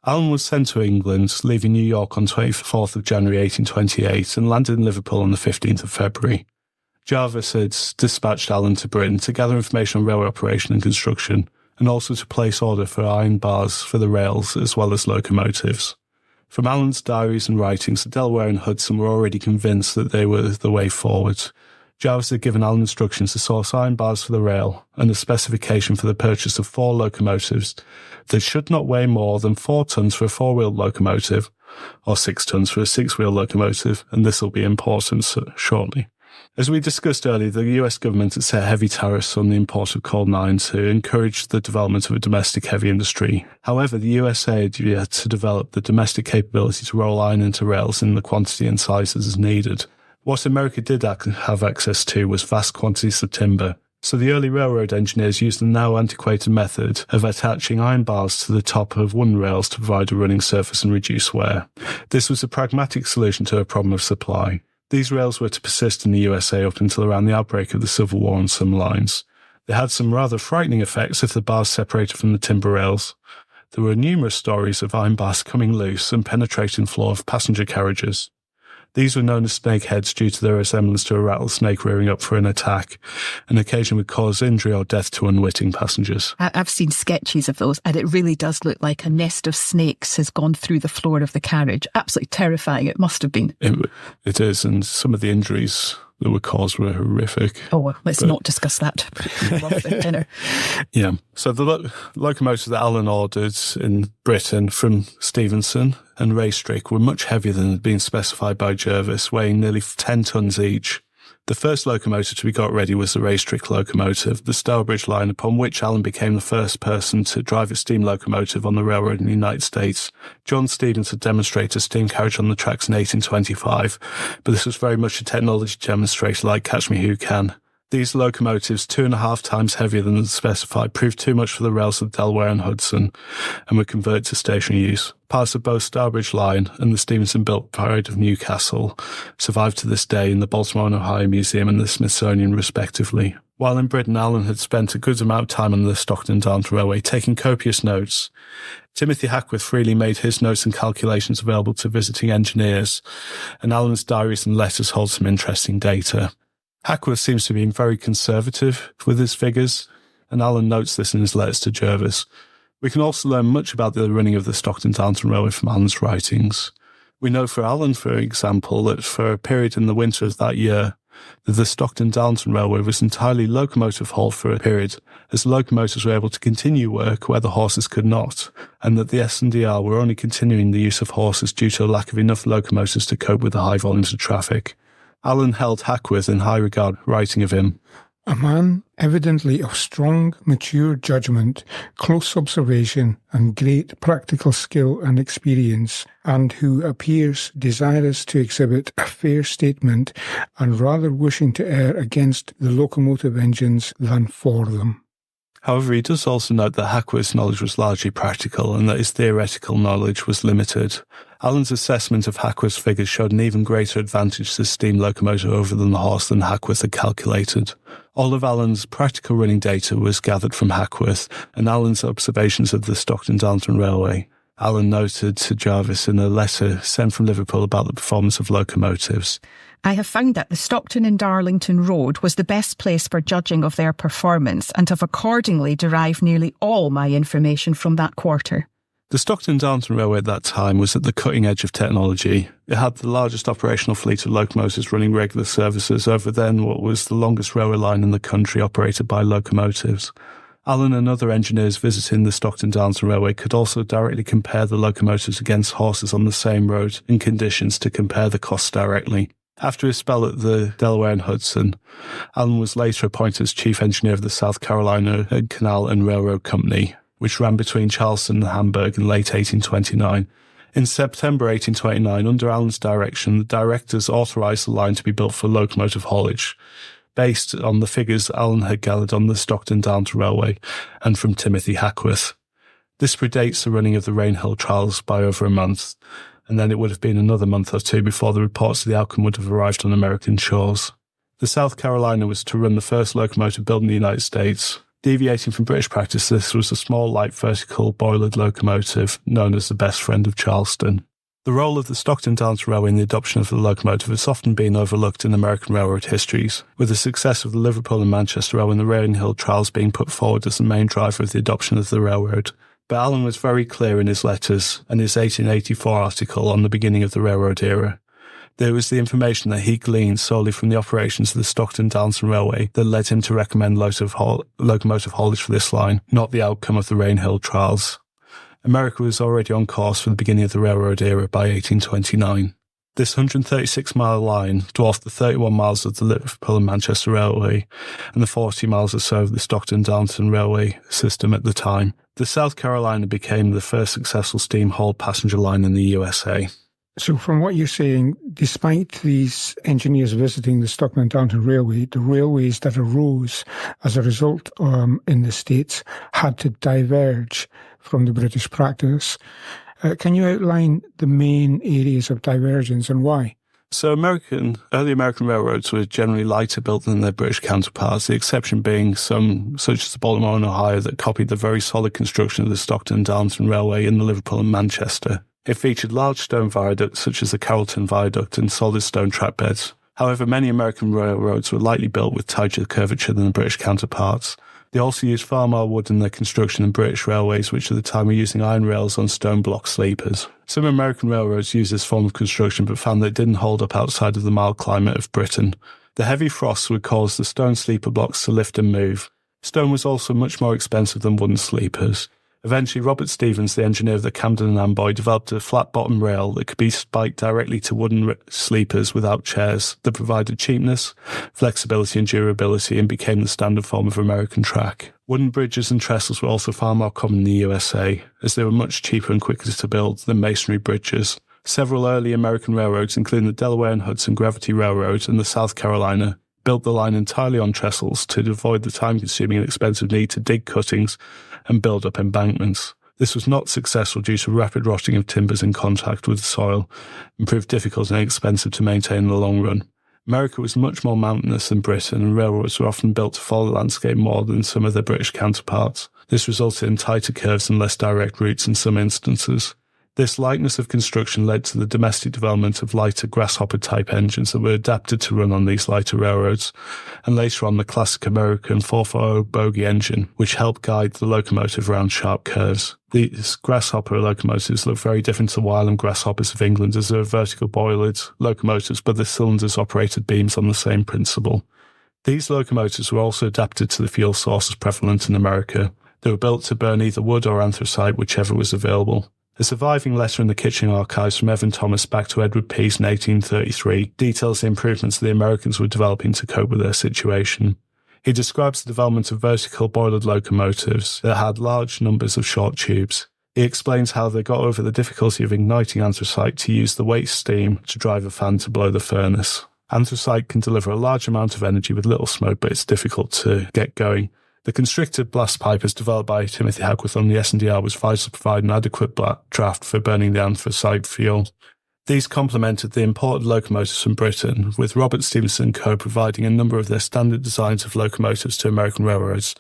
Allen was sent to England, leaving New York on 24th of January 1828 and landed in Liverpool on the 15th of February. Jarvis had dispatched Allen to Britain to gather information on railway operation and construction, and also to place order for iron bars for the rails as well as locomotives. From Allen's diaries and writings, the Delaware and Hudson were already convinced that they were the way forward. Jarvis had given Allen instructions to source iron bars for the rail and a specification for the purchase of 4 locomotives that should not weigh more than 4 tons for a 4-wheeled locomotive or 6 tons for a 6-wheel locomotive, and this will be important shortly. As we discussed earlier, the US government had set heavy tariffs on the import of coal and iron to encourage the development of a domestic heavy industry. However, the USA had yet to develop the domestic capability to roll iron into rails in the quantity and sizes as needed. What America did have access to was vast quantities of timber, so the early railroad engineers used the now antiquated method of attaching iron bars to the top of wooden rails to provide a running surface and reduce wear. This was a pragmatic solution to a problem of supply. These rails were to persist in the USA up until around the outbreak of the Civil War on some lines. They had some rather frightening effects if the bars separated from the timber rails. There were numerous stories of iron bars coming loose and penetrating the floor of passenger carriages. These were known as snakeheads due to their resemblance to a rattlesnake rearing up for an attack, and occasionally would cause injury or death to unwitting passengers. I've seen sketches of those, and it really does look like a nest of snakes has gone through the floor of the carriage. Absolutely terrifying it must have been. It is, and some of the injuries that were caused were horrific. Oh, well, let's not discuss that. Lovely dinner. Yeah. So the locomotives that Allen ordered in Britain from Stevenson and Raystrick were much heavier than had been specified by Jervis, weighing nearly 10 tons each. The first locomotive to be got ready was the Raystrick locomotive, the Stourbridge line, upon which Allen became the first person to drive a steam locomotive on the railroad in the United States. John Stevens had demonstrated a steam carriage on the tracks in 1825, but this was very much a technology demonstrator like Catch Me Who Can. These locomotives, 2.5 times heavier than specified, proved too much for the rails of Delaware and Hudson and were converted to stationary use. Parts of both Stourbridge Line and the Stevenson-built Pride of Newcastle survive to this day in the Baltimore and Ohio Museum and the Smithsonian, respectively. While in Britain, Allen had spent a good amount of time on the Stockton Darlington Railway, taking copious notes. Timothy Hackworth freely made his notes and calculations available to visiting engineers, and Allen's diaries and letters hold some interesting data. Hackworth seems to have been very conservative with his figures, and Allen notes this in his letters to Jervis. We can also learn much about the running of the Stockton Darlington Railway from Allen's writings. We know for Allen, for example, that for a period in the winter of that year, that the Stockton Darlington Railway was entirely locomotive hauled for a period, as locomotives were able to continue work where the horses could not, and that the S&DR were only continuing the use of horses due to a lack of enough locomotives to cope with the high volumes of traffic. Allen held Hackworth in high regard, writing of him, "A man evidently of strong, mature judgment, close observation, and great practical skill and experience, and who appears desirous to exhibit a fair statement and rather wishing to err against the locomotive engines than for them." However, he does also note that Hackworth's knowledge was largely practical and that his theoretical knowledge was limited. Allen's assessment of Hackworth's figures showed an even greater advantage to the steam locomotive over the horse than Hackworth had calculated. All of Allen's practical running data was gathered from Hackworth and Allen's observations of the Stockton Darlington Railway. Allen noted to Jarvis in a letter sent from Liverpool about the performance of locomotives. I have found that the Stockton and Darlington Road was the best place for judging of their performance and have accordingly derived nearly all my information from that quarter. The Stockton Darlington Railway at that time was at the cutting edge of technology. It had the largest operational fleet of locomotives running regular services over then what was the longest railway line in the country operated by locomotives. Allen and other engineers visiting the Stockton Darlington Railway could also directly compare the locomotives against horses on the same road and conditions to compare the costs directly. After his spell at the Delaware and Hudson, Allen was later appointed as chief engineer of the South Carolina Canal and Railroad Company, which ran between Charleston and Hamburg in late 1829. In September 1829, under Allen's direction, the directors authorised the line to be built for locomotive haulage, based on the figures Allen had gathered on the Stockton Darlington Railway and from Timothy Hackworth. This predates the running of the Rainhill trials by over a month, and then it would have been another month or two before the reports of the outcome would have arrived on American shores. The South Carolina was to run the first locomotive built in the United States. Deviating from British practice, this was a small, light, vertical, boilered locomotive known as the Best Friend of Charleston. The role of the Stockton Darlington Railway in the adoption of the locomotive has often been overlooked in American railroad histories, with the success of the Liverpool and Manchester Railway and the Rainhill trials being put forward as the main driver of the adoption of the railroad. But Allen was very clear in his letters and his 1884 article on the beginning of the railroad era. There was the information that he gleaned solely from the operations of the Stockton Darlington Railway that led him to recommend locomotive haulage for this line, not the outcome of the Rainhill trials. America was already on course for the beginning of the railroad era by 1829. This 136-mile line dwarfed the 31 miles of the Liverpool and Manchester Railway and the 40 miles or so of the Stockton Darlington Railway system at the time. The South Carolina became the first successful steam-hauled passenger line in the USA. So from what you're saying, despite these engineers visiting the Stockton Darlington Railway, the railways that arose as a result in the States had to diverge from the British practice. Can you outline the main areas of divergence and why? So early American railroads were generally lighter built than their British counterparts, the exception being some, such as the Baltimore and Ohio, that copied the very solid construction of the Stockton Darlington Railway in the Liverpool and Manchester. It featured large stone viaducts such as the Carrollton Viaduct and solid stone track beds. However, many American railroads were lightly built with tighter curvature than the British counterparts. They also used far more wood in their construction than British railways, which at the time were using iron rails on stone block sleepers. Some American railroads used this form of construction but found that it didn't hold up outside of the mild climate of Britain. The heavy frosts would cause the stone sleeper blocks to lift and move. Stone was also much more expensive than wooden sleepers. Eventually, Robert Stevens, the engineer of the Camden and Amboy, developed a flat-bottom rail that could be spiked directly to wooden sleepers without chairs that provided cheapness, flexibility and durability and became the standard form of American track. Wooden bridges and trestles were also far more common in the USA, as they were much cheaper and quicker to build than masonry bridges. Several early American railroads, including the Delaware and Hudson Gravity Railroad and the South Carolina, built the line entirely on trestles to avoid the time-consuming and expensive need to dig cuttings and build up embankments. This was not successful due to rapid rotting of timbers in contact with the soil and proved difficult and expensive to maintain in the long run. America was much more mountainous than Britain, and railroads were often built to follow the landscape more than some of their British counterparts. This resulted in tighter curves and less direct routes in some instances. This lightness of construction led to the domestic development of lighter grasshopper-type engines that were adapted to run on these lighter railroads, and later on the classic American 440 bogie engine, which helped guide the locomotive around sharp curves. These grasshopper locomotives look very different to the Wylam grasshoppers of England, as they were vertical boilered locomotives, but the cylinders operated beams on the same principle. These locomotives were also adapted to the fuel sources prevalent in America. They were built to burn either wood or anthracite, whichever was available. A surviving letter in the Kitchen archives from Evan Thomas back to Edward Pease in 1833 details the improvements the Americans were developing to cope with their situation. He describes the development of vertical boilered locomotives that had large numbers of short tubes. He explains how they got over the difficulty of igniting anthracite to use the waste steam to drive a fan to blow the furnace. Anthracite can deliver a large amount of energy with little smoke, but it's difficult to get going. The constricted blast pipe, as developed by Timothy Hackworth on the S&DR, was vital to provide an adequate draft for burning the anthracite fuel. These complemented the imported locomotives from Britain, with Robert Stephenson & Co. providing a number of their standard designs of locomotives to American railroads.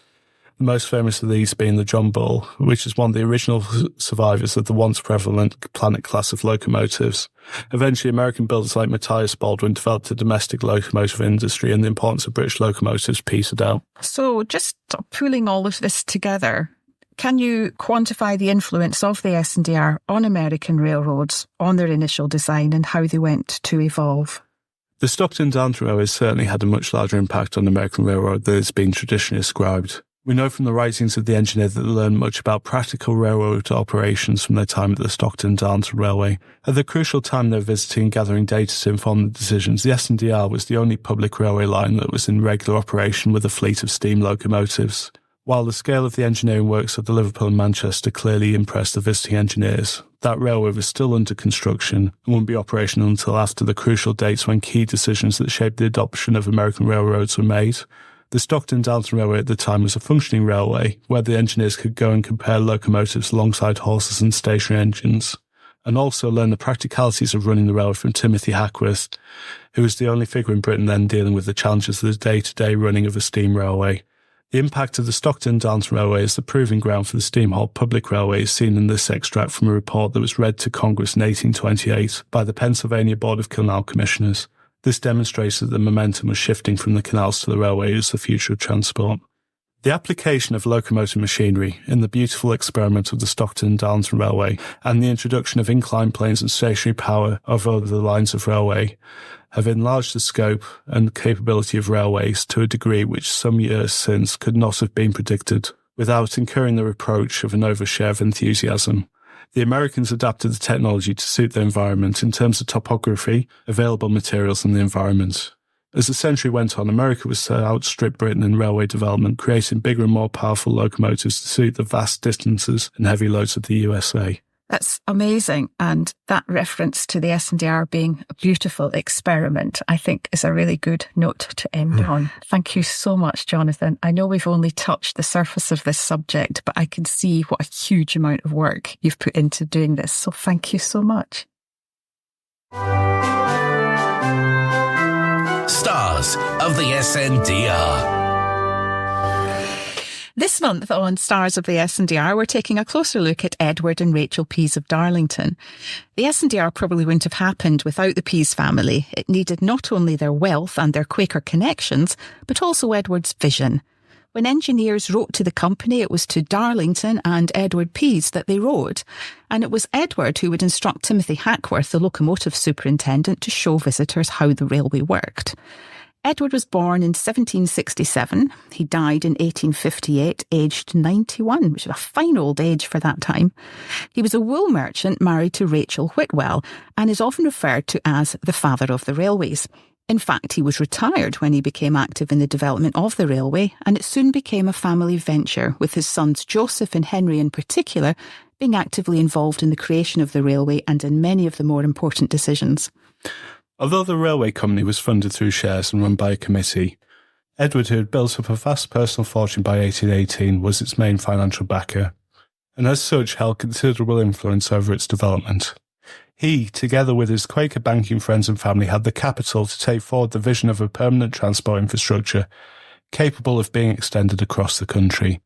The most famous of these being the John Bull, which is one of the original survivors of the once prevalent Planet class of locomotives. Eventually, American builders like Matthias Baldwin developed a domestic locomotive industry, and the importance of British locomotives petered out. So just pulling all of this together, can you quantify the influence of the S&DR on American railroads, on their initial design and how they went to evolve? The Stockton Darlington Railway certainly had a much larger impact on American railroad than has been traditionally ascribed. We know from the writings of the engineer that they learned much about practical railroad operations from their time at the Stockton and Darlington Railway. At the crucial time they were visiting and gathering data to inform the decisions, the S&DR was the only public railway line that was in regular operation with a fleet of steam locomotives. While the scale of the engineering works of the Liverpool and Manchester clearly impressed the visiting engineers, that railway was still under construction and wouldn't be operational until after the crucial dates when key decisions that shaped the adoption of American railroads were made. The Stockton Darlington Railway at the time was a functioning railway where the engineers could go and compare locomotives alongside horses and stationary engines, and also learn the practicalities of running the railway from Timothy Hackworth, who was the only figure in Britain then dealing with the challenges of the day-to-day running of a steam railway. The impact of the Stockton Darlington Railway as the proving ground for the steam-hauled public railway is seen in this extract from a report that was read to Congress in 1828 by the Pennsylvania Board of Canal Commissioners. This demonstrates that the momentum was shifting from the canals to the railway as the future of transport. The application of locomotive machinery in the beautiful experiment of the Stockton and Darlington Railway and the introduction of inclined planes and stationary power over the lines of railway have enlarged the scope and capability of railways to a degree which some years since could not have been predicted, without incurring the reproach of an overshare of enthusiasm. The Americans adapted the technology to suit their environment in terms of topography, available materials and the environment. As the century went on, America was to outstrip Britain in railway development, creating bigger and more powerful locomotives to suit the vast distances and heavy loads of the USA. That's amazing. And that reference to the S&DR being a beautiful experiment, I think, is a really good note to end on. Thank you so much, Jonathan. I know we've only touched the surface of this subject, but I can see what a huge amount of work you've put into doing this. So thank you so much. Stars of the S&DR. This month on Stars of the S&DR, we're taking a closer look at Edward and Rachel Pease of Darlington. The S&DR probably wouldn't have happened without the Pease family. It needed not only their wealth and their Quaker connections, but also Edward's vision. When engineers wrote to the company, it was to Darlington and Edward Pease that they wrote, and it was Edward who would instruct Timothy Hackworth, the locomotive superintendent, to show visitors how the railway worked. Edward was born in 1767. He died in 1858, aged 91, which is a fine old age for that time. He was a wool merchant married to Rachel Whitwell and is often referred to as the father of the railways. In fact, he was retired when he became active in the development of the railway, and it soon became a family venture, with his sons Joseph and Henry in particular being actively involved in the creation of the railway and in many of the more important decisions. Although the railway company was funded through shares and run by a committee, Edward, who had built up a vast personal fortune by 1818, was its main financial backer, and as such held considerable influence over its development. He, together with his Quaker banking friends and family, had the capital to take forward the vision of a permanent transport infrastructure capable of being extended across the country.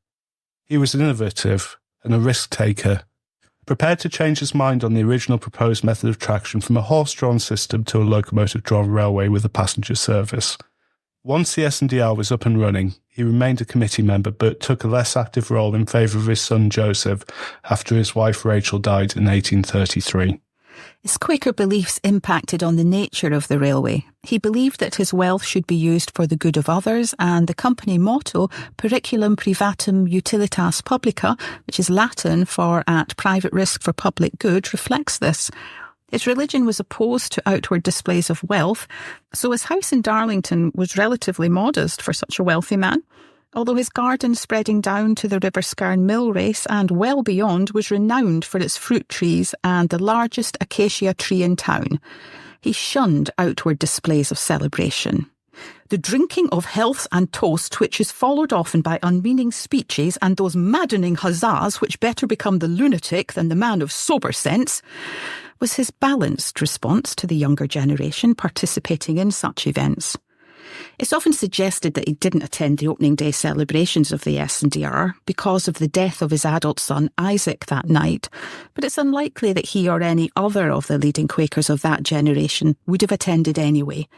He was an innovative and a risk-taker, prepared to change his mind on the original proposed method of traction from a horse-drawn system to a locomotive-drawn railway with a passenger service. Once the S&DR was up and running, he remained a committee member but took a less active role in favour of his son Joseph after his wife Rachel died in 1833. His Quaker beliefs impacted on the nature of the railway. He believed that his wealth should be used for the good of others, and the company motto, Periculum Privatum Utilitas Publica, which is Latin for at private risk for public good, reflects this. His religion was opposed to outward displays of wealth, so his house in Darlington was relatively modest for such a wealthy man. Although his garden spreading down to the River Skerne mill race and well beyond was renowned for its fruit trees and the largest acacia tree in town, he shunned outward displays of celebration. The drinking of healths and toast, which is followed often by unmeaning speeches and those maddening huzzas which better become the lunatic than the man of sober sense, was his balanced response to the younger generation participating in such events. It's often suggested that he didn't attend the opening day celebrations of the S&DR because of the death of his adult son Isaac that night, but it's unlikely that he or any other of the leading Quakers of that generation would have attended anyway.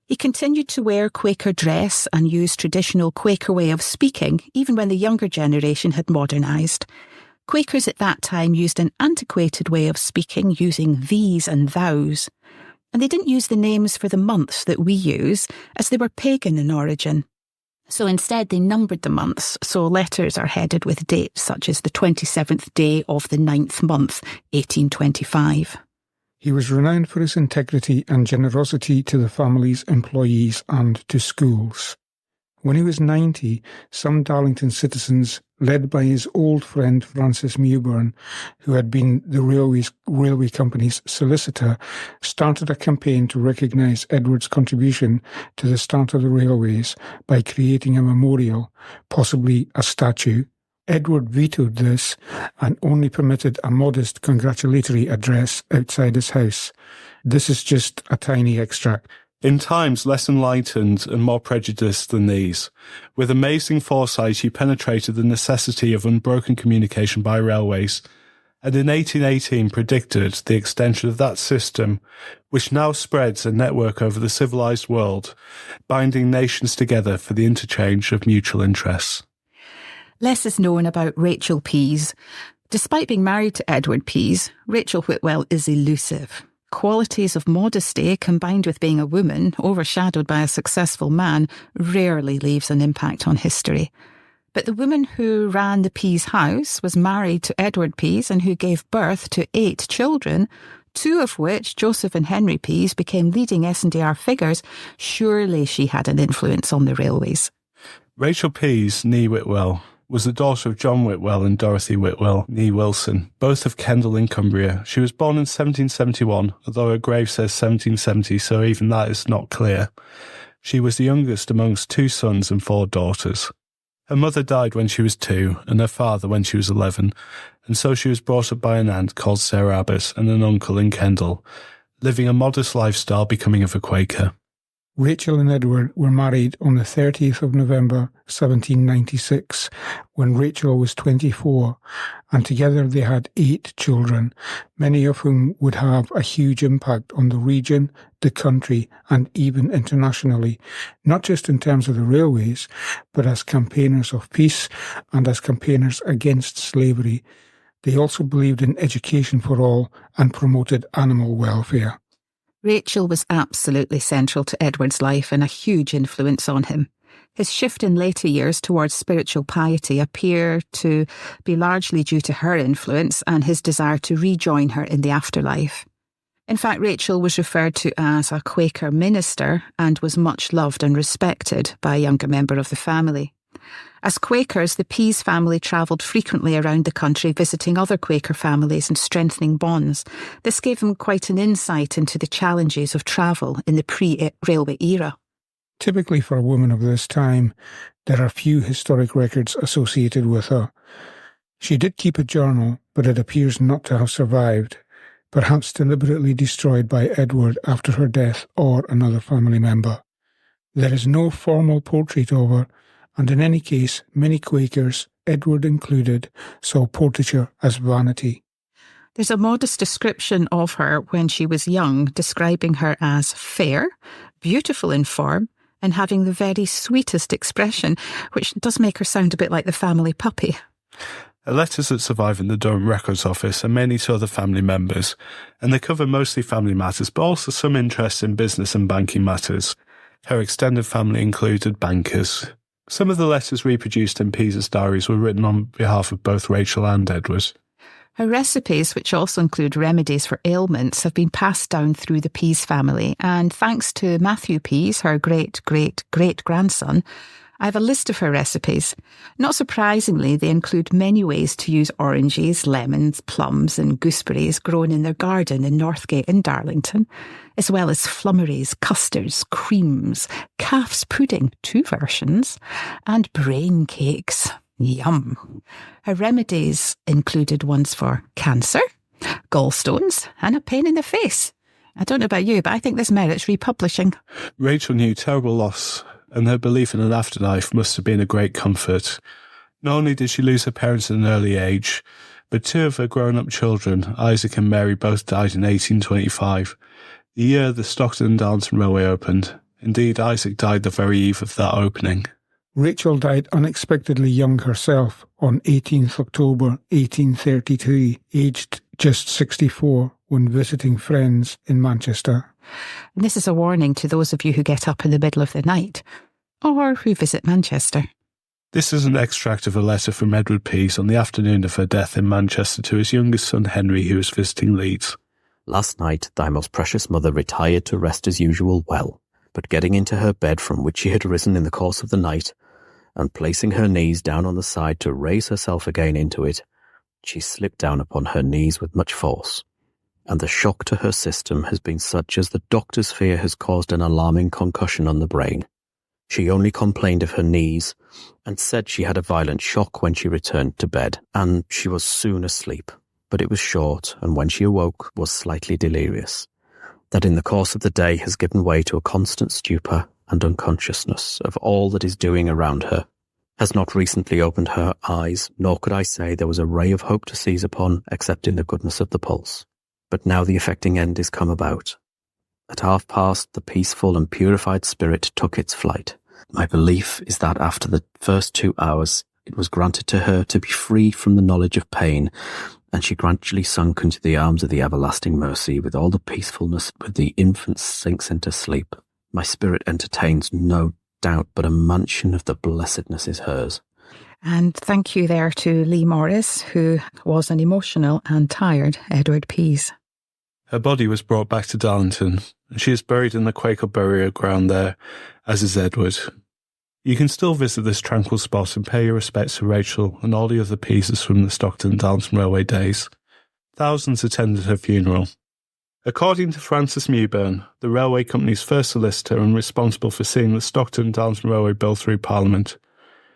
He continued to wear Quaker dress and use traditional Quaker way of speaking, even when the younger generation had modernised. Quakers at that time used an antiquated way of speaking, using these and thous. And they didn't use the names for the months that we use, as they were pagan in origin. So instead they numbered the months, so letters are headed with dates such as the 27th day of the 9th month, 1825. He was renowned for his integrity and generosity to the family's employees and to schools. When he was 90, some Darlington citizens, led by his old friend Francis Mewburn, who had been the railway company's solicitor, started a campaign to recognise Edward's contribution to the start of the railways by creating a memorial, possibly a statue. Edward vetoed this and only permitted a modest congratulatory address outside his house. This is just a tiny extract. In times less enlightened and more prejudiced than these, with amazing foresight he penetrated the necessity of unbroken communication by railways, and in 1818 predicted the extension of that system, which now spreads a network over the civilized world, binding nations together for the interchange of mutual interests. Less is known about Rachel Pease. Despite being married to Edward Pease, Rachel Whitwell is elusive. Qualities of modesty combined with being a woman, overshadowed by a successful man, rarely leaves an impact on history. But the woman who ran the Pease house was married to Edward Pease and who gave birth to 8 children, 2 of which, Joseph and Henry Pease, became leading S&AR figures. Surely she had an influence on the railways. Rachel Pease, née Whitwell, was the daughter of John Whitwell and Dorothy Whitwell, née Wilson, both of Kendal in Cumbria. She was born in 1771, although her grave says 1770, so even that is not clear. She was the youngest amongst 2 sons and 4 daughters. Her mother died when she was 2, and her father when she was 11, and so she was brought up by an aunt called Sarah Abbott and an uncle in Kendal, living a modest lifestyle, becoming of a Quaker. Rachel and Edward were married on the 30th of November 1796, when Rachel was 24, and together they had 8 children, many of whom would have a huge impact on the region, the country, and even internationally, not just in terms of the railways, but as campaigners of peace and as campaigners against slavery. They also believed in education for all and promoted animal welfare. Rachel was absolutely central to Edward's life and a huge influence on him. His shift in later years towards spiritual piety appear to be largely due to her influence and his desire to rejoin her in the afterlife. In fact, Rachel was referred to as a Quaker minister and was much loved and respected by a younger member of the family. As Quakers, the Pease family travelled frequently around the country visiting other Quaker families and strengthening bonds. This gave them quite an insight into the challenges of travel in the pre-railway era. Typically for a woman of this time, there are few historic records associated with her. She did keep a journal, but it appears not to have survived, perhaps deliberately destroyed by Edward after her death or another family member. There is no formal portrait of her, and in any case, many Quakers, Edward included, saw portraiture as vanity. There's a modest description of her when she was young, describing her as fair, beautiful in form, and having the very sweetest expression, which does make her sound a bit like the family puppy. Her letters that survive in the Durham Records Office are mainly to other family members, and they cover mostly family matters, but also some interest in business and banking matters. Her extended family included bankers. Some of the letters reproduced in Pease's diaries were written on behalf of both Rachel and Edward. Her recipes, which also include remedies for ailments, have been passed down through the Pease family, and thanks to Matthew Pease, her great-great-great-grandson, I have a list of her recipes. Not surprisingly, they include many ways to use oranges, lemons, plums and gooseberries grown in their garden in Northgate in Darlington, as well as flummeries, custards, creams, calf's pudding, 2 versions, and brain cakes. Yum. Her remedies included ones for cancer, gallstones and a pain in the face. I don't know about you, but I think this merits republishing. Rachel knew terrible loss, and her belief in an afterlife must have been a great comfort. Not only did she lose her parents at an early age, but 2 of her grown-up children, Isaac and Mary, both died in 1825, the year the Stockton and Darlington Railway opened. Indeed, Isaac died the very eve of that opening. Rachel died unexpectedly young herself on 18th October 1833, aged just 64, when visiting friends in Manchester. And this is a warning to those of you who get up in the middle of the night. or revisit Manchester. This is an extract of a letter from Edward Pease on the afternoon of her death in Manchester to his youngest son Henry, who was visiting Leeds. Last night thy most precious mother retired to rest as usual well, but getting into her bed from which she had risen in the course of the night, and placing her knees down on the side to raise herself again into it, she slipped down upon her knees with much force, and the shock to her system has been such as the doctors fear has caused an alarming concussion on the brain. She only complained of her knees, and said she had a violent shock when she returned to bed, and she was soon asleep, but it was short, and when she awoke was slightly delirious. That in the course of the day has given way to a constant stupor and unconsciousness of all that is doing around her, has not recently opened her eyes, nor could I say there was a ray of hope to seize upon except in the goodness of the pulse. But now the affecting end is come about. At past, the peaceful and purified spirit took its flight. My belief is that after the first 2 hours, it was granted to her to be free from the knowledge of pain, and she gradually sunk into the arms of the everlasting mercy with all the peacefulness with the infant sinks into sleep. My spirit entertains no doubt but a mansion of the blessedness is hers. And thank you there to Lee Morris, who was an emotional and tired Edward Pease. Her body was brought back to Darlington, and she is buried in the Quaker burial ground there, as is Edward. You can still visit this tranquil spot and pay your respects to Rachel and all the other Peases from the Stockton and Darlington Railway days. Thousands attended her funeral. According to Francis Mewburn, the railway company's first solicitor and responsible for seeing the Stockton and Darlington Railway bill through Parliament,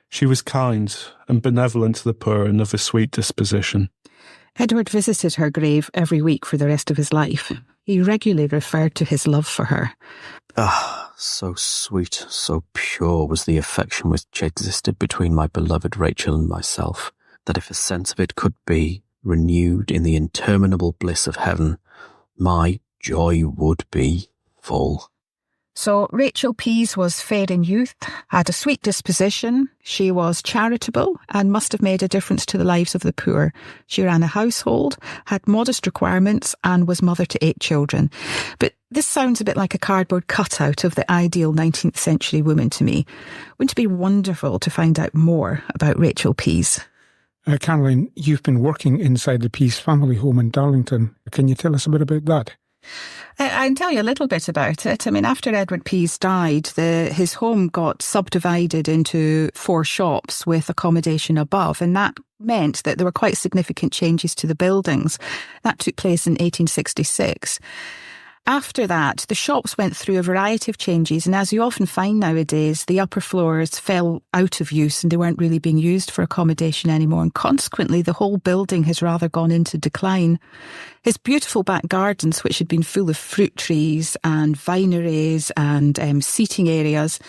she was kind and benevolent to the poor and of a sweet disposition. Edward visited her grave every week for the rest of his life. He regularly referred to his love for her. So sweet, so pure was the affection which existed between my beloved Rachel and myself, that if a sense of it could be renewed in the interminable bliss of heaven, my joy would be full. So Rachel Pease was fair in youth, had a sweet disposition, she was charitable and must have made a difference to the lives of the poor. She ran a household, had modest requirements and was mother to 8 children. But this sounds a bit like a cardboard cutout of the ideal 19th century woman to me. Wouldn't it be wonderful to find out more about Rachel Pease? Caroline, you've been working inside the Pease family home in Darlington. Can you tell us a bit about that? I can tell you a little bit about it. I mean, after Edward Pease died, his home got subdivided into 4 shops with accommodation above, and that meant that there were quite significant changes to the buildings. That took place in 1866. After that, the shops went through a variety of changes, and as you often find nowadays, the upper floors fell out of use and they weren't really being used for accommodation anymore, and consequently the whole building has rather gone into decline. His beautiful back gardens, which had been full of fruit trees and vineries and seating areas,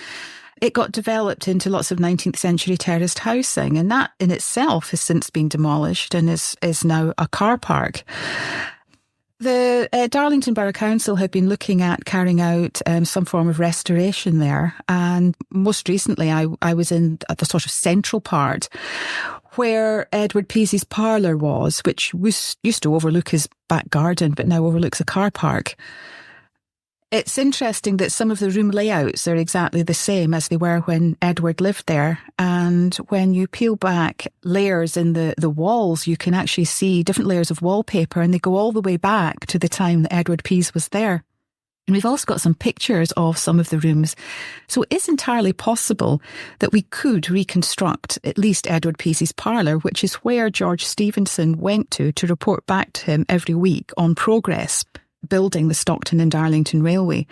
it got developed into lots of 19th century terraced housing, and that in itself has since been demolished and is now a car park. The Darlington Borough Council have been looking at carrying out some form of restoration there, and most recently I was in the sort of central part where Edward Pease's parlour was, which used to overlook his back garden but now overlooks a car park. It's interesting that some of the room layouts are exactly the same as they were when Edward lived there. And when you peel back layers in the walls, you can actually see different layers of wallpaper, and they go all the way back to the time that Edward Pease was there. And we've also got some pictures of some of the rooms. So it is entirely possible that we could reconstruct at least Edward Pease's parlour, which is where George Stephenson went to report back to him every week on progress building the Stockton and Darlington Railway.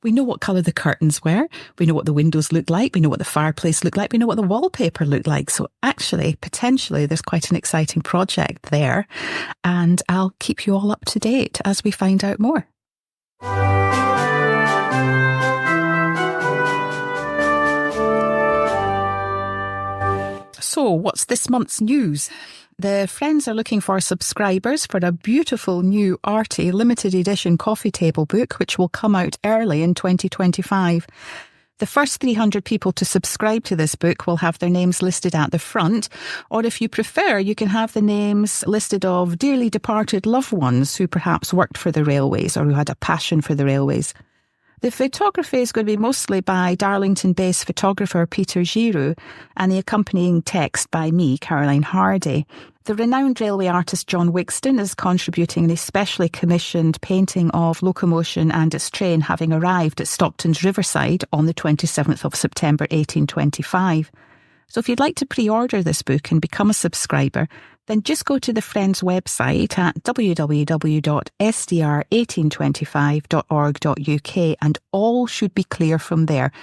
We know what colour the curtains were, we know what the windows looked like, we know what the fireplace looked like, we know what the wallpaper looked like. So actually, potentially, there's quite an exciting project there, and I'll keep you all up to date as we find out more. So, what's this month's news? The Friends are looking for subscribers for a beautiful new arty limited edition coffee table book, which will come out early in 2025. The first 300 people to subscribe to this book will have their names listed at the front, or if you prefer, you can have the names listed of dearly departed loved ones who perhaps worked for the railways or who had a passion for the railways. The photography is going to be mostly by Darlington-based photographer Peter Giroux and the accompanying text by me, Caroline Hardy. The renowned railway artist John Wigston is contributing an especially commissioned painting of locomotion and its train having arrived at Stockton's Riverside on the 27th of September 1825. So if you'd like to pre-order this book and become a subscriber, then just go to the Friends website at www.sdr1825.org.uk and all should be clear from there.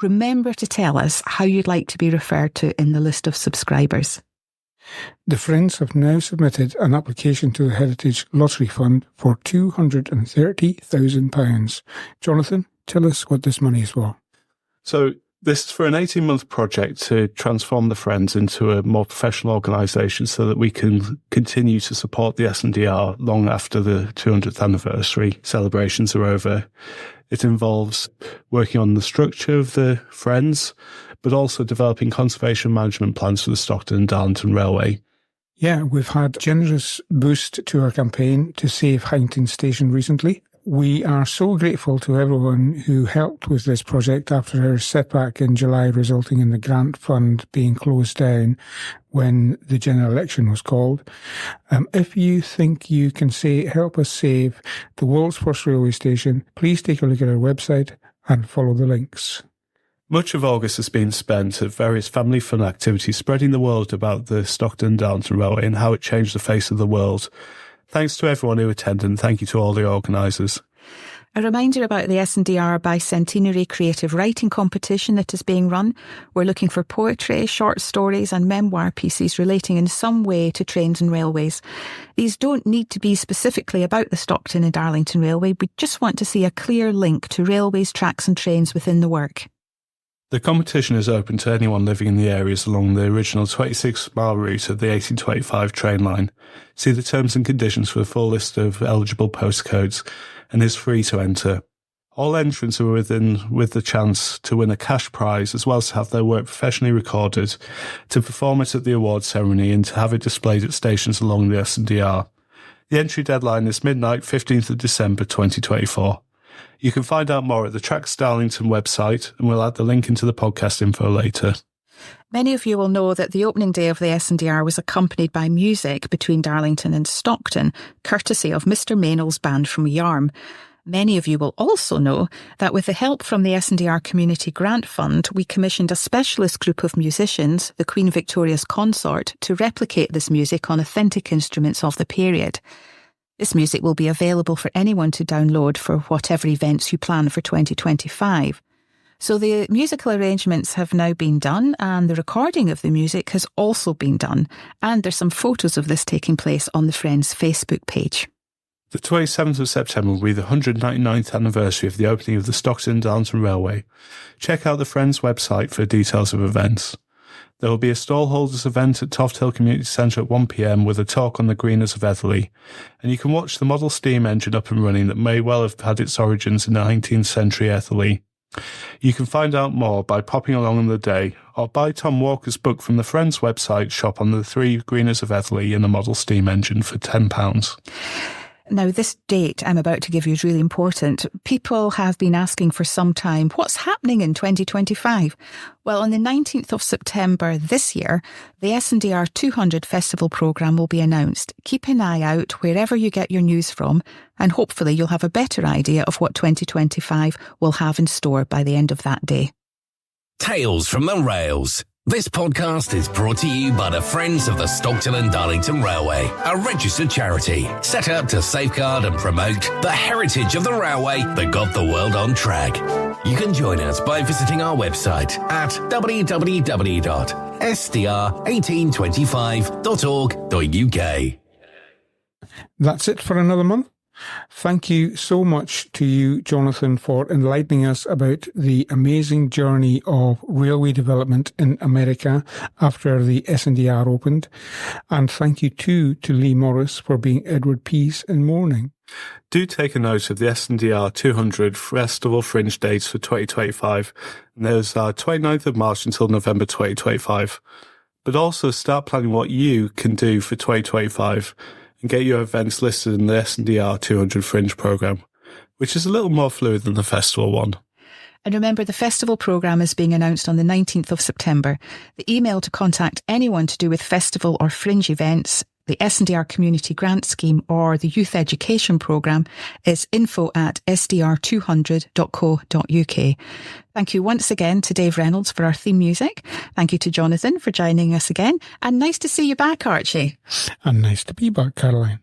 Remember to tell us how you'd like to be referred to in the list of subscribers. The Friends have now submitted an application to the Heritage Lottery Fund for £230,000. Jonathan, tell us what this money is for. So this is for an 18-month project to transform the Friends into a more professional organisation so that we can continue to support the S&DR long after the 200th anniversary celebrations are over. It involves working on the structure of the Friends, but also developing conservation management plans for the Stockton and Darlington Railway. Yeah, we've had a generous boost to our campaign to save Hindington Station recently. We are so grateful to everyone who helped with this project after our setback in July, resulting in the grant fund being closed down when the general election was called. If you think you can help us save the world's first railway station, please take a look at our website and follow the links. Much of August has been spent at various family fun activities spreading the word about the Stockton and Darlington Railway and how it changed the face of the world. Thanks to everyone who attended and thank you to all the organisers. A reminder about the S&DR Bicentenary Creative Writing Competition that is being run. We're looking for poetry, short stories and memoir pieces relating in some way to trains and railways. These don't need to be specifically about the Stockton and Darlington Railway. We just want to see a clear link to railways, tracks and trains within the work. The competition is open to anyone living in the areas along the original 26-mile route of the 1825 train line. See the terms and conditions for a full list of eligible postcodes and is free to enter. All entrants are with the chance to win a cash prize as well as to have their work professionally recorded, to perform it at the awards ceremony and to have it displayed at stations along the S&DR. The entry deadline is midnight, 15th of December 2024. You can find out more at the Tracks Darlington website, and we'll add the link into the podcast info later. Many of you will know that the opening day of the S&DR was accompanied by music between Darlington and Stockton, courtesy of Mr. Maynell's band from Yarm. Many of you will also know that with the help from the S&DR Community Grant Fund, we commissioned a specialist group of musicians, the Queen Victoria's Consort, to replicate this music on authentic instruments of the period. This music will be available for anyone to download for whatever events you plan for 2025. So the musical arrangements have now been done and the recording of the music has also been done. And there's some photos of this taking place on the Friends Facebook page. The 27th of September will be the 199th anniversary of the opening of the Stockton and Darlington Railway. Check out the Friends website for details of events. There will be a stallholders event at Toft Hill Community Centre at 1 p.m. with a talk on the greeners of Etherley. And you can watch the model steam engine up and running that may well have had its origins in the 19th century Etherley. You can find out more by popping along on the day or buy Tom Walker's book from the Friends website shop on the 3 greeners of Etherley in a model steam engine for £10. Now, this date I'm about to give you is really important. People have been asking for some time, what's happening in 2025? Well, on the 19th of September this year, the S&DR 200 Festival programme will be announced. Keep an eye out wherever you get your news from, and hopefully you'll have a better idea of what 2025 will have in store by the end of that day. Tales from the Rails. This podcast is brought to you by the Friends of the Stockton and Darlington Railway, a registered charity set up to safeguard and promote the heritage of the railway that got the world on track. You can join us by visiting our website at www.sdr1825.org.uk. That's it for another month. Thank you so much to you, Jonathan, for enlightening us about the amazing journey of railway development in America after the S&DR opened. And thank you too to Lee Morris for being Edward Pease in mourning. Do take a note of the S&DR 200 Festival Fringe dates for 2025. And those are 29th of March until November 2025. But also start planning what you can do for 2025. And get your events listed in the S&DR 200 Fringe programme. which is a little more fluid than the festival one. And remember, the festival programme is being announced on the 19th of September. The email to contact anyone to do with festival or fringe events, the S&AR Community Grant Scheme or the Youth Education Programme is info@sdr200.co.uk. Thank you once again to Dave Reynolds for our theme music. Thank you to Jonathan for joining us again. And nice to see you back, Archie. And nice to be back, Caroline.